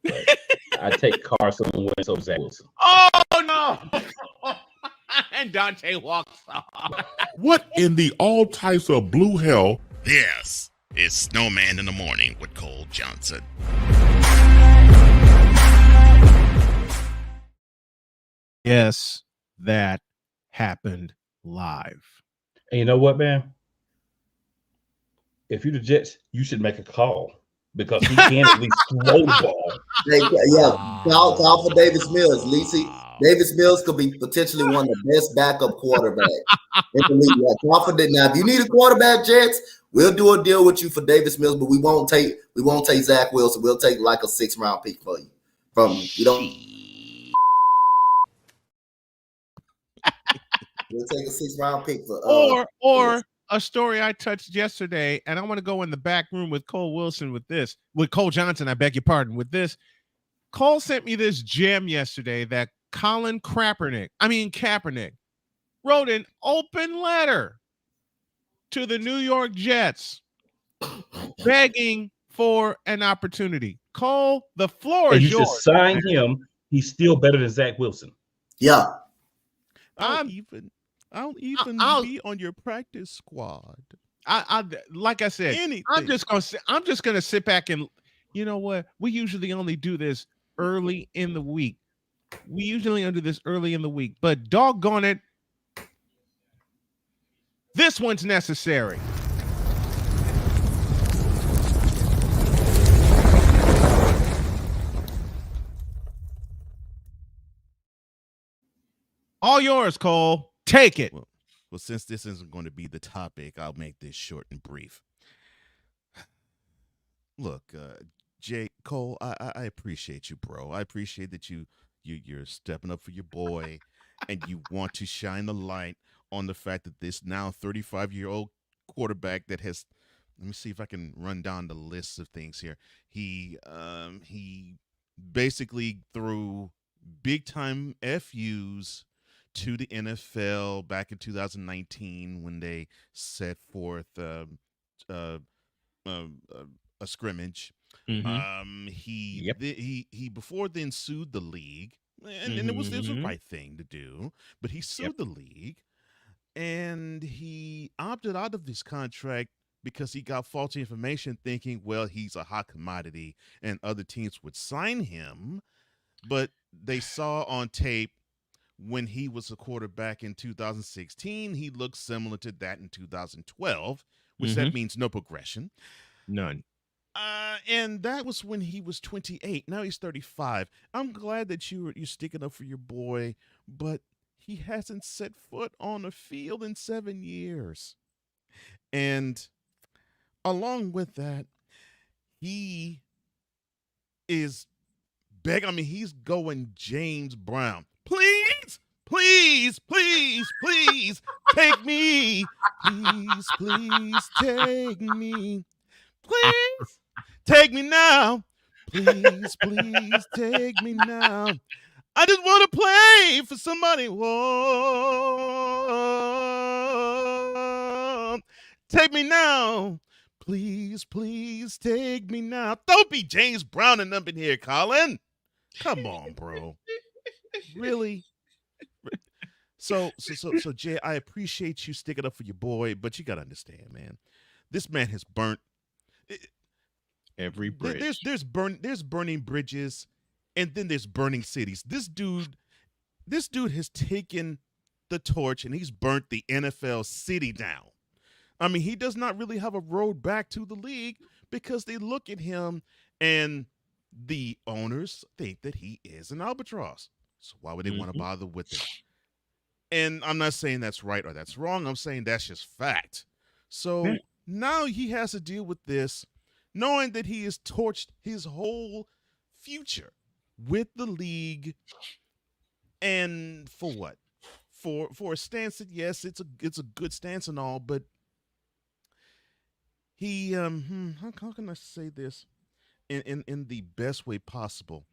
but I take Carson Wentz over Zach Wilson. Oh, no! And Donte walks off. What in the all types of blue hell? This is Snowman in the Morning with Cole Johnson. Yes, that happened live. And you know what, man? If you're the Jets, you should make a call because he can at least throw the ball. Hey, yeah, call for Davis Mills. Lisi, Davis Mills could be potentially one of the best backup quarterbacks in the league. Yeah, call for that. Now, if you need a quarterback, Jets, we'll do a deal with you for Davis Mills, but we won't take Zach Wilson. We'll take like a 6th-round pick for you. From you. We don't. We'll take a 6th-round pick for or a story I touched yesterday, and I want to go in the back room with Cole Johnson. I beg your pardon. With this, Cole sent me this gem yesterday that Colin Kaepernick wrote an open letter to the New York Jets, begging for an opportunity. Cole, the floor is yours. Should sign him. He's still better than Zach Wilson. Yeah. I'll even be on your practice squad. I like I said, Anything. I'm just gonna sit back and, you know what? We usually only do this early in the week. But doggone it, this one's necessary. All yours, Cole. Take it. Well, since this isn't going to be the topic, I'll make this short and brief. Look, Jay Cole, I appreciate you, bro. I appreciate that you're stepping up for your boy, and you want to shine the light on the fact that this now 35-year-old quarterback that has. Let me see if I can run down the list of things here. He basically threw big time FUs to the NFL back in 2019 when they set forth a scrimmage. Mm-hmm. He before then sued the league, and it was the right thing to do. But he sued the league, and he opted out of this contract because he got faulty information, thinking, well, he's a hot commodity, and other teams would sign him. But they saw on tape, when he was a quarterback in 2016, he looked similar to that in 2012, which that means no progression. None. And that was when he was 28. Now he's 35. I'm glad that you're sticking up for your boy, but he hasn't set foot on a field in 7 years. And along with that, he is he's going James Brown. Please, take me. Please take me. Please, take me now. Please, take me now. I just want to play for somebody. Whoa. Take me now. Please, take me now. Don't be James Brown and up in here, Colin. Come on, bro. Really? So, Jay, I appreciate you sticking up for your boy, but you gotta understand, man. This man has burnt every bridge. There's burning bridges, and then there's burning cities. This dude has taken the torch and he's burnt the NFL city down. I mean, he does not really have a road back to the league because they look at him and the owners think that he is an albatross. So why would they want to bother with him? And I'm not saying that's right or that's wrong. I'm saying that's just fact. So now he has to deal with this, knowing that he has torched his whole future with the league. And for what? For a stance that, yes, it's a good stance and all, but he how can I say this in the best way possible?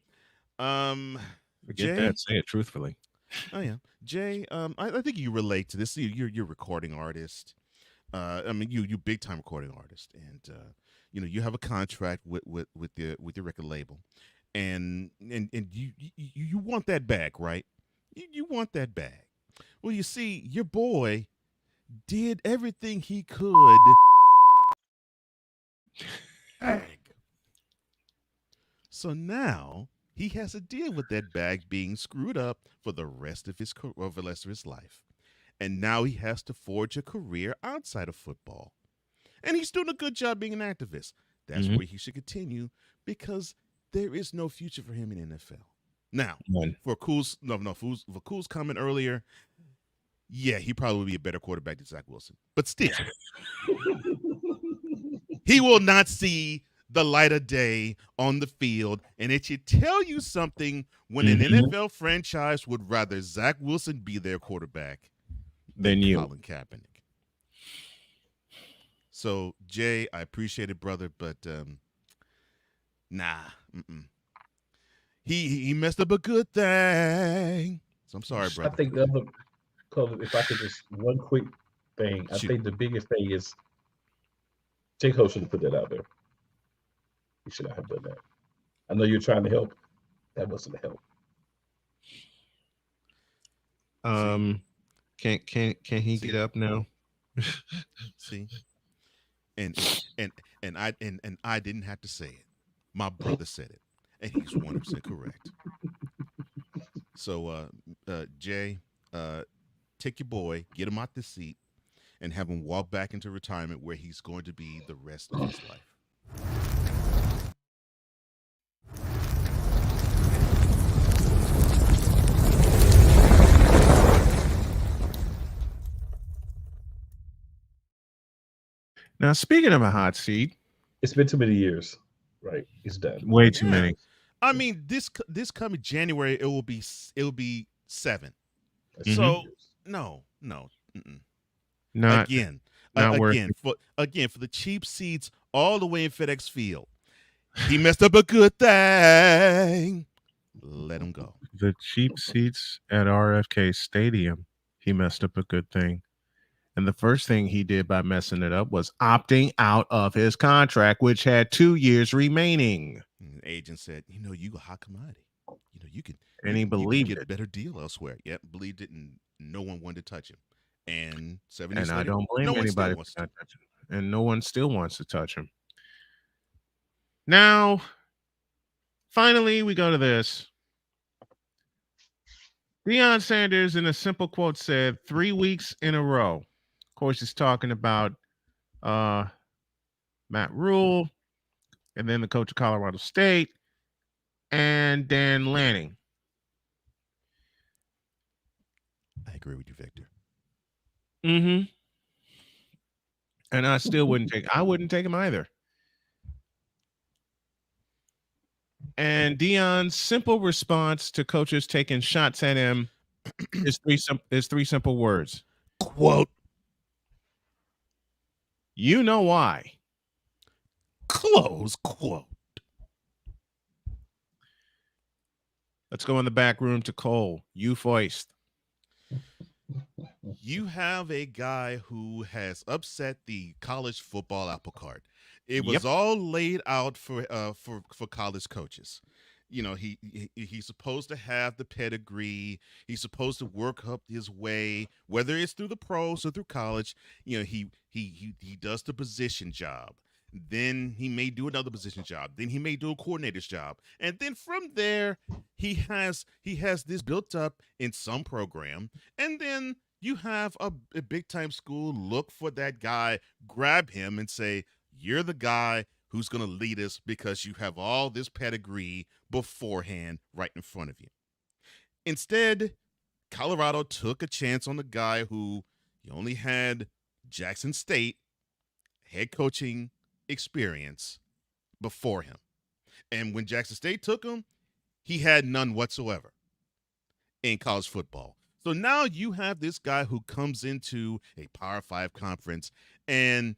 Forget that. Say it truthfully. Oh yeah, Jay. I think you relate to this. You're a recording artist. I mean, you big time recording artist, and you have a contract with your record label, and you want that bag, right? You want that bag. Well, you see, your boy did everything he could. Bag. So now he has to deal with that bag being screwed up for the rest of his life. And now he has to forge a career outside of football. And he's doing a good job being an activist. That's where he should continue because there is no future for him in NFL. Now, for Cool's comment earlier, yeah, he probably would be a better quarterback than Zach Wilson. But still, he will not see the light of day on the field. And it should tell you something when an NFL franchise would rather Zach Wilson be their quarterback than Colin Kaepernick. So, Jay, I appreciate it, brother, but nah. He messed up a good thing. So I'm sorry, brother. I think the other, if I could just one quick thing, I think the biggest thing is J. Cole should have put that out there. He should not have done that. I know you're trying to help. That wasn't a help. Can he get up now? See, and I didn't have to say it. My brother said it, and he's 100% correct. So, Jay, take your boy, get him out the seat, and have him walk back into retirement where he's going to be the rest of his life. Now, speaking of a hot seat, it's been too many years, right? He's done. Way too many. I mean, this coming January, it will be 7. So no. Not again for the cheap seats all the way in FedEx Field. He messed up a good thing. Let him go. The cheap seats at RFK Stadium. He messed up a good thing. And the first thing he did by messing it up was opting out of his contract, which had 2 years remaining. And the agent said, you a hot commodity. You can. And he believed you can get it. a better deal elsewhere. Yep, believed it, and no one wanted to touch him. And 7 years And I later, don't blame no one anybody still for wants not touching him. And no one still wants to touch him. Now, finally, we go to this. Deion Sanders, in a simple quote, said 3 weeks in a row. Of course, he's talking about Matt Rule, and then the coach of Colorado State, and Dan Lanning. I agree with you, Victor. And I still wouldn't take him either. And Deion's simple response to coaches taking shots at him is three simple words. Quote. You know why. Close quote. Let's go in the back room to Cole. You first. You have a guy who has upset the college football apple cart. It was all laid out for college coaches. He's supposed to have the pedigree. He's supposed to work up his way, whether it's through the pros or through college. He does the position job. Then he may do another position job. Then he may do a coordinator's job. And then from there, he has this built up in some program. And then you have a big time school look for that guy, grab him and say, you're the guy who's going to lead us because you have all this pedigree beforehand right in front of you. Instead, Colorado took a chance on the guy who only had Jackson State head coaching experience before him. And when Jackson State took him, he had none whatsoever in college football. So now you have this guy who comes into a Power 5 conference and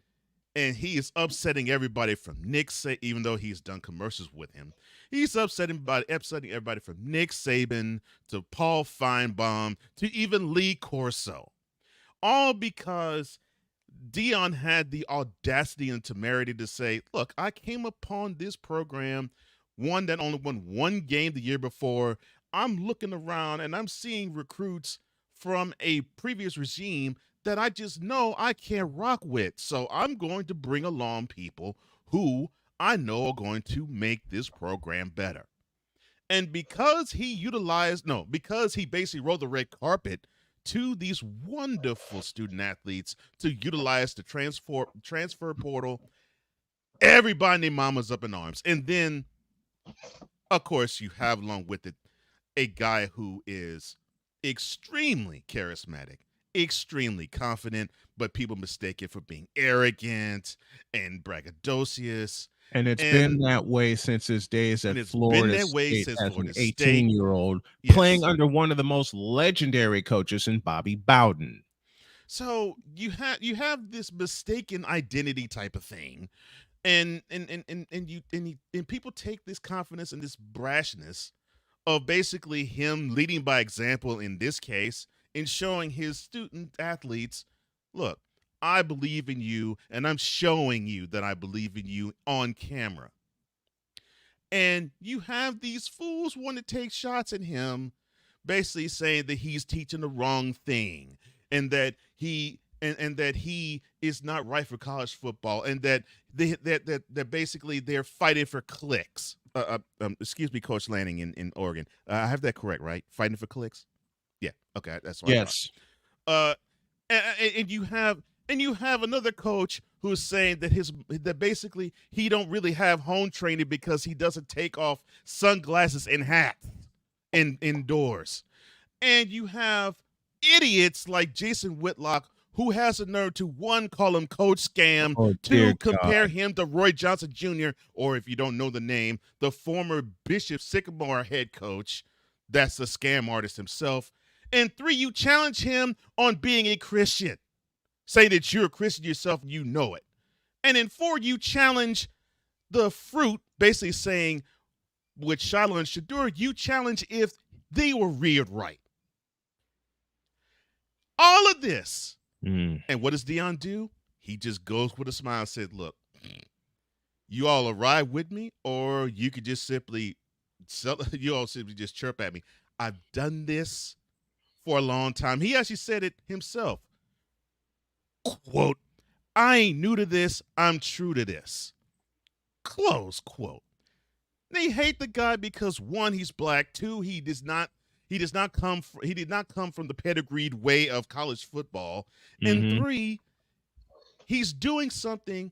he is upsetting everybody from Nick Saban, even though he's done commercials with him. He's upsetting everybody from Nick Saban to Paul Feinbaum to even Lee Corso. All because Deion had the audacity and temerity to say, look, I came upon this program, one that only won one game the year before. I'm looking around and I'm seeing recruits from a previous regime that I just know I can't rock with. So I'm going to bring along people who I know are going to make this program better. And because he basically rolled the red carpet to these wonderful student athletes to utilize the transfer portal, everybody and their mama's up in arms. And then, of course, you have along with it a guy who is extremely charismatic, extremely confident, but people mistake it for being arrogant and braggadocious. And it's been that way since his days at Florida State as an 18-year-old playing under one of the most legendary coaches in Bobby Bowden. So you have this mistaken identity type of thing, and people take this confidence and this brashness of basically him leading by example in this case and showing his student athletes, look, I believe in you, and I'm showing you that I believe in you on camera. And you have these fools want to take shots at him, basically saying that he's teaching the wrong thing, and that he is not right for college football, and that basically they're fighting for clicks. Excuse me, Coach Lanning in Oregon. I have that correct, right? Fighting for clicks? Yeah. Okay, that's what yes. And you have another coach who's saying that basically he don't really have home training because he doesn't take off sunglasses and hats indoors. And you have idiots like Jason Whitlock who has the nerve to, one, call him Coach Scam, two, compare him to Roy Johnson Jr., or if you don't know the name, the former Bishop Sycamore head coach. That's the scam artist himself. And three, you challenge him on being a Christian. Say that you're a Christian yourself and you know it. And then four, you challenge the fruit, basically saying with Shiloh and Shadur, you challenge if they were reared right. All of this. And what does Deion do? He just goes with a smile and said, look, you all arrive with me, or you could just simply just chirp at me. I've done this for a long time. He actually said it himself. Quote, I ain't new to this. I'm true to this. Close quote. They hate the guy because, one, he's black. Two, he did not come from the pedigreed way of college football. And three, he's doing something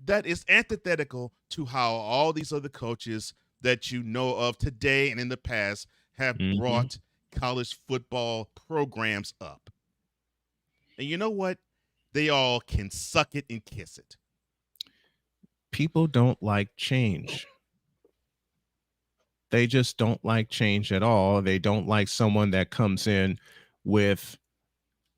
that is antithetical to how all these other coaches that you know of today and in the past have brought college football programs up. And you know what? They all can suck it and kiss it. People don't like change. They just don't like change at all. They don't like someone that comes in with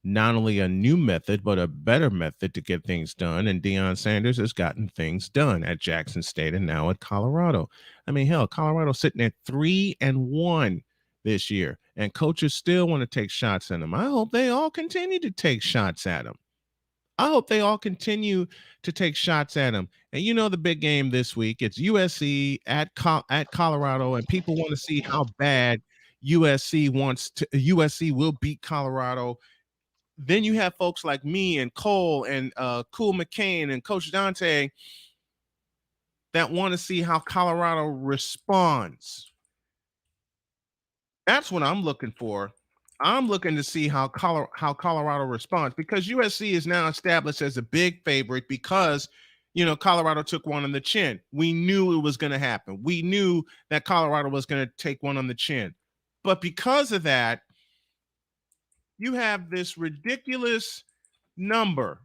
not only a new method, but a better method to get things done. And Deion Sanders has gotten things done at Jackson State and now at Colorado. I mean, hell, Colorado's sitting at 3-1 this year, and coaches still want to take shots at him. I hope they all continue to take shots at him. I hope they all continue to take shots at him. And you know the big game this week, it's USC at Colorado, and people want to see how bad USC will beat Colorado. Then you have folks like me and Cole and Cool McCain and Coach Donte that want to see how Colorado responds. That's what I'm looking for. I'm looking to see how Colorado responds, because USC is now established as a big favorite because, you know, Colorado took one on the chin. We knew it was going to happen. We knew that Colorado was going to take one on the chin. But because of that, you have this ridiculous number.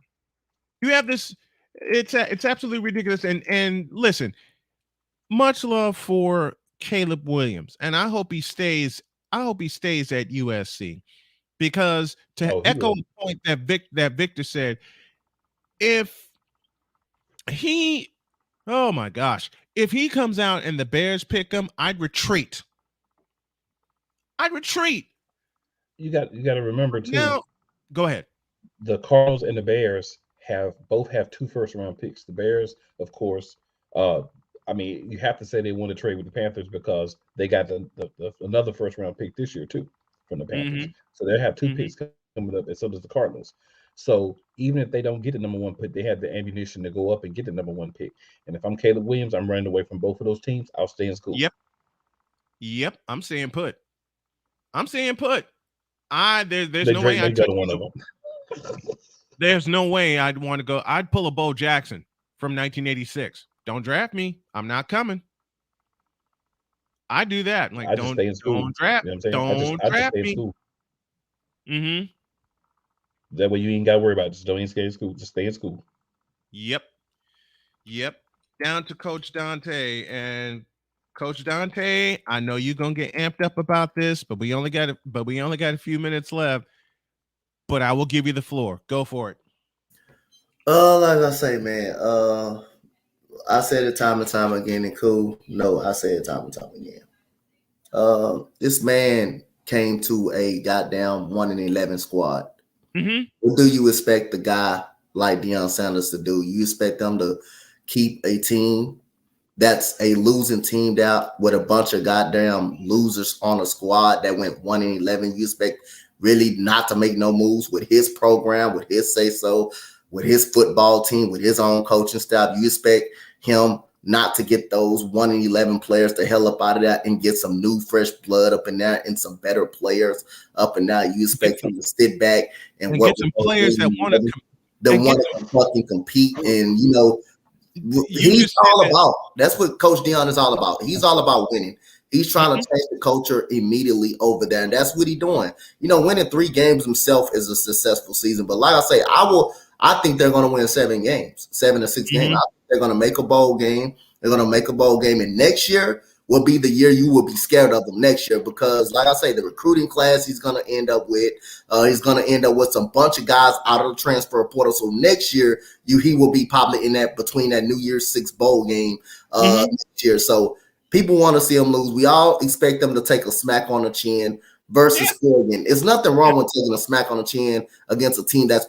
You have this, it's absolutely ridiculous. And listen, much love for Caleb Williams, and I hope he stays at USC, because to echo the point that Victor said, if he comes out and the Bears pick him, I'd retreat. You got to remember too. Now, go ahead. The Cardinals and the Bears both have 2 first-round picks. The Bears, of course, I mean, you have to say they want to trade with the Panthers because they got another first-round pick this year too. from the Panthers. So they have 2 picks coming up, and so does the Cardinals. So even if they don't get the number 1 pick, they have the ammunition to go up and get the number 1 pick. And if I'm Caleb Williams, I'm running away from both of those teams. I'll stay in school. Yep. I'm saying put. There's no way I'd one of them. There's no way I'd want to go. I'd pull a Bo Jackson from 1986. Don't draft me. I'm not coming. I do that. Like, don't draft. You know what I'm saying? Don't draft stay me. in school. Mm-hmm. That way you ain't got to worry about it. Just don't even stay in school. Just stay in school. Yep. Down to Coach Donte. And Coach Donte, I know you're gonna get amped up about this, but we only got a few minutes left. But I will give you the floor. Go for it. Like I say, man, I said it time and time again, and cool. No, I say it time and time again. This man came to a goddamn 1-11 squad. What do you expect the guy like Deion Sanders to do? You expect them to keep a team that's a losing team out with a bunch of goddamn losers on a squad that went 1-11? You expect really not to make no moves with his program, with his say-so, with his football team, with his own coaching staff? You expect him not to get those 1-11 players the hell up out of that and get some new fresh blood up in there and some better players up in there? You expect him to sit back and work get some players that want to fucking compete? And he's all about, that's what Coach Deion is all about. He's all about winning. He's trying to change the culture immediately over there, and that's what he's doing. Winning 3 games himself is a successful season. But like I say, I think they're going to win 7 games, 7 or 6 games. I think they're going to make a bowl game. And next year will be the year you will be scared of them next year, because like I say, the recruiting class he's going to end up with, he's going to end up with some bunch of guys out of the transfer portal. So next year he will be probably in that between that New Year's 6 bowl game next year. So people want to see them lose. We all expect them to take a smack on the chin versus Oregon. It's nothing wrong with taking a smack on the chin against a team that's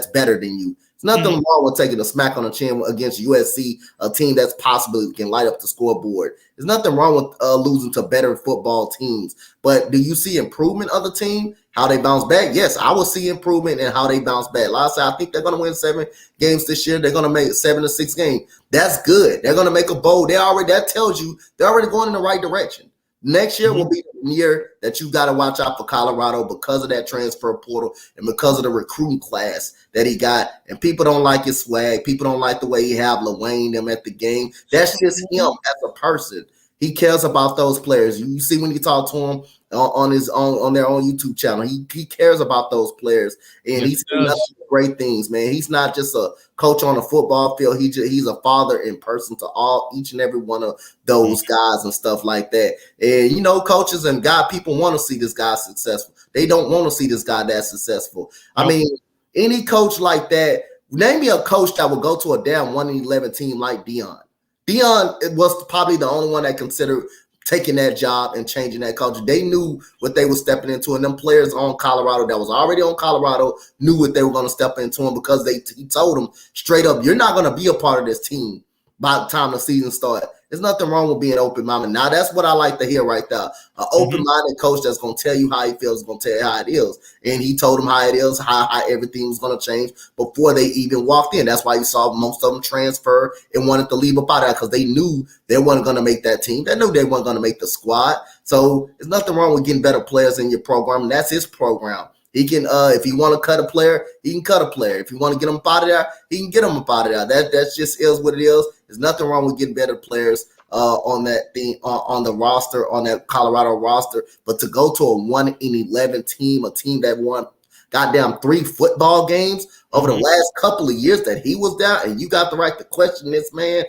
better than you. It's nothing wrong with taking a smack on the chin against USC, a team that's possibly can light up the scoreboard. There's nothing wrong with losing to better football teams. But do you see improvement of the team? How they bounce back? Yes, I will see improvement in how they bounce back. Like I said, I think they're going to win 7 games this year. They're going to make 7 or 6 games. That's good. They're going to make a bowl. That tells you they're already going in the right direction. Next year will be the year that you got to watch out for Colorado because of that transfer portal and because of the recruiting class that he got. And people don't like his swag. People don't like the way he have Lil Wayne them at the game. That's just him as a person. He cares about those players. You see when you talk to him on their own YouTube channel, he cares about those players, and he's doing great things, man. He's not just a coach on the football field. He's a father in person to each and every one of those guys and stuff like that. And coaches and people want to see this guy successful. They don't want to see this guy that successful. I mean, any coach like that. Name me a coach that would go to a damn 1-11 team like Deion. Deion was probably the only one that considered taking that job and changing that culture. They knew what they were stepping into, and them players on Colorado that was already on Colorado knew what they were going to step into him, because he told them straight up, you're not going to be a part of this team by the time the season started. There's nothing wrong with being open-minded. Now, that's what I like to hear right there. An open-minded coach that's going to tell you how he feels, going to tell you how it is. And he told them how it is, how everything was going to change before they even walked in. That's why you saw most of them transfer and wanted to leave up out of that, because they knew they weren't going to make that team. They knew they weren't going to make the squad. So there's nothing wrong with getting better players in your program, and that's his program. He can, if he want to cut a player, he can cut a player. If you want to get him up out of there, he can get him up out of there. That just is what it is. There's nothing wrong with getting better players on that thing, on the roster, on that Colorado roster. But to go to a 1-11 team, a team that won goddamn 3 football games over the last couple of years that he was down, and you got the right to question this man,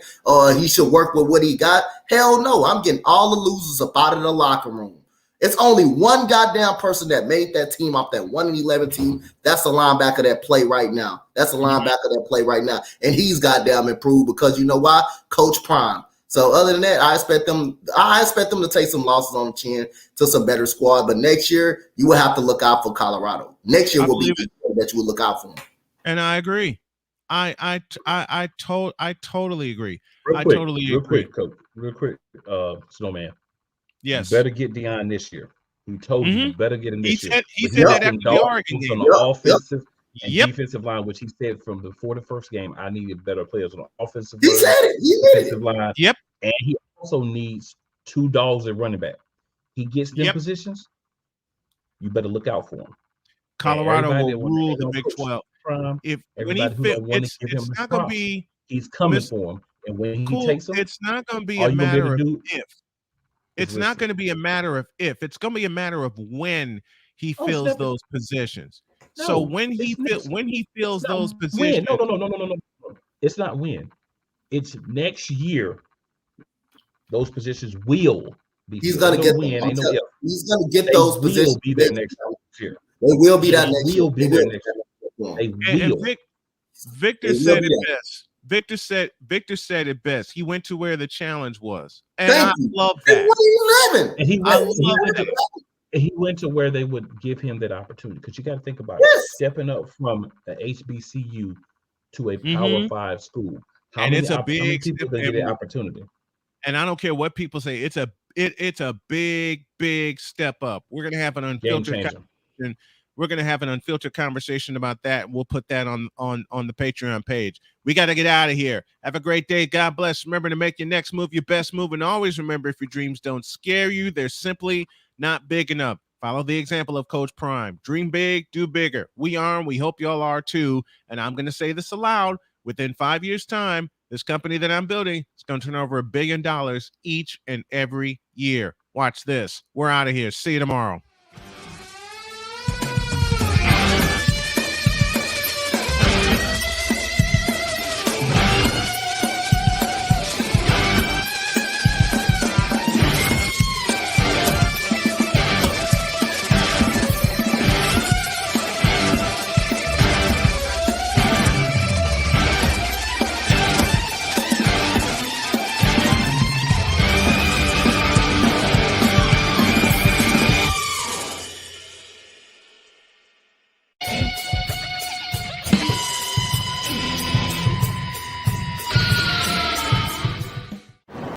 he should work with what he got. Hell no, I'm getting all the losers up out of the locker room. It's only one goddamn person that made that team off that 1-11 team. That's the linebacker that play right now. And he's goddamn improved, because you know why? Coach Prime. So other than that, I expect them to take some losses on the chin to some better squad. But next year, you will have to look out for Colorado. Next year will be the year that you will look out for them. And I agree. I totally agree. Real quick, Coach. Real quick, Snowman. Yes. You better get Deion this year. He told you better get him this year. He But said that making after the Oregon dogs game. on the offensive and Yep. defensive line, which he said from before the first game, I needed better players on the offensive He line, said it. He did defensive line. Yep. And he also needs 2 dogs at running back. He gets them positions. You better look out for him. Colorado Everybody will that wanna rule hate the on Big Coach 12. Prime, If when he everybody who fit, don't want to it's give him the not gonna props, be. he's coming Miss- for him. And when he Cool. takes them, It's not going to be all a you gonna be able matter to of do if. is It's not listen. going to be a matter of if. It's going to be a matter of when he Oh, it's fills never- those positions. So No, when he it's next- when he fills it's not those win. positions, No. It's not win. It's next year. Those positions will be. He's filled. gonna Ain't get no them. win. I'm Ain't no telling if. you, he's gonna get They those will positions. be there next year. They will be They that next year. will be They there will. next year. They and will. Victor They will said be it there. best. Victor said it best. He went to where the challenge was, and Thank I you. love And that. what are you living? And he I went, love that. he went to where they would give him that opportunity. Because you got to think about Yes. it. Stepping up from a HBCU to a Power Mhm. 5 school. How And many, it's a how many big people step, gonna get and that opportunity? And I don't care what people say. It's a big step up. We're gonna have an Game unfiltered changer. conversation. We're gonna have an unfiltered conversation about that. We'll put that on the Patreon page. We got to get out of here. Have a great day. God bless. Remember to make your next move your best move, and always remember, if your dreams don't scare you, they're simply not big enough. Follow the example of Coach Prime. Dream big, do bigger. We are, and we hope y'all are too. And I'm gonna say this aloud: within 5 years' time, this company that I'm building is going to turn over $1 billion each and every year. Watch this. We're out of here. See you tomorrow.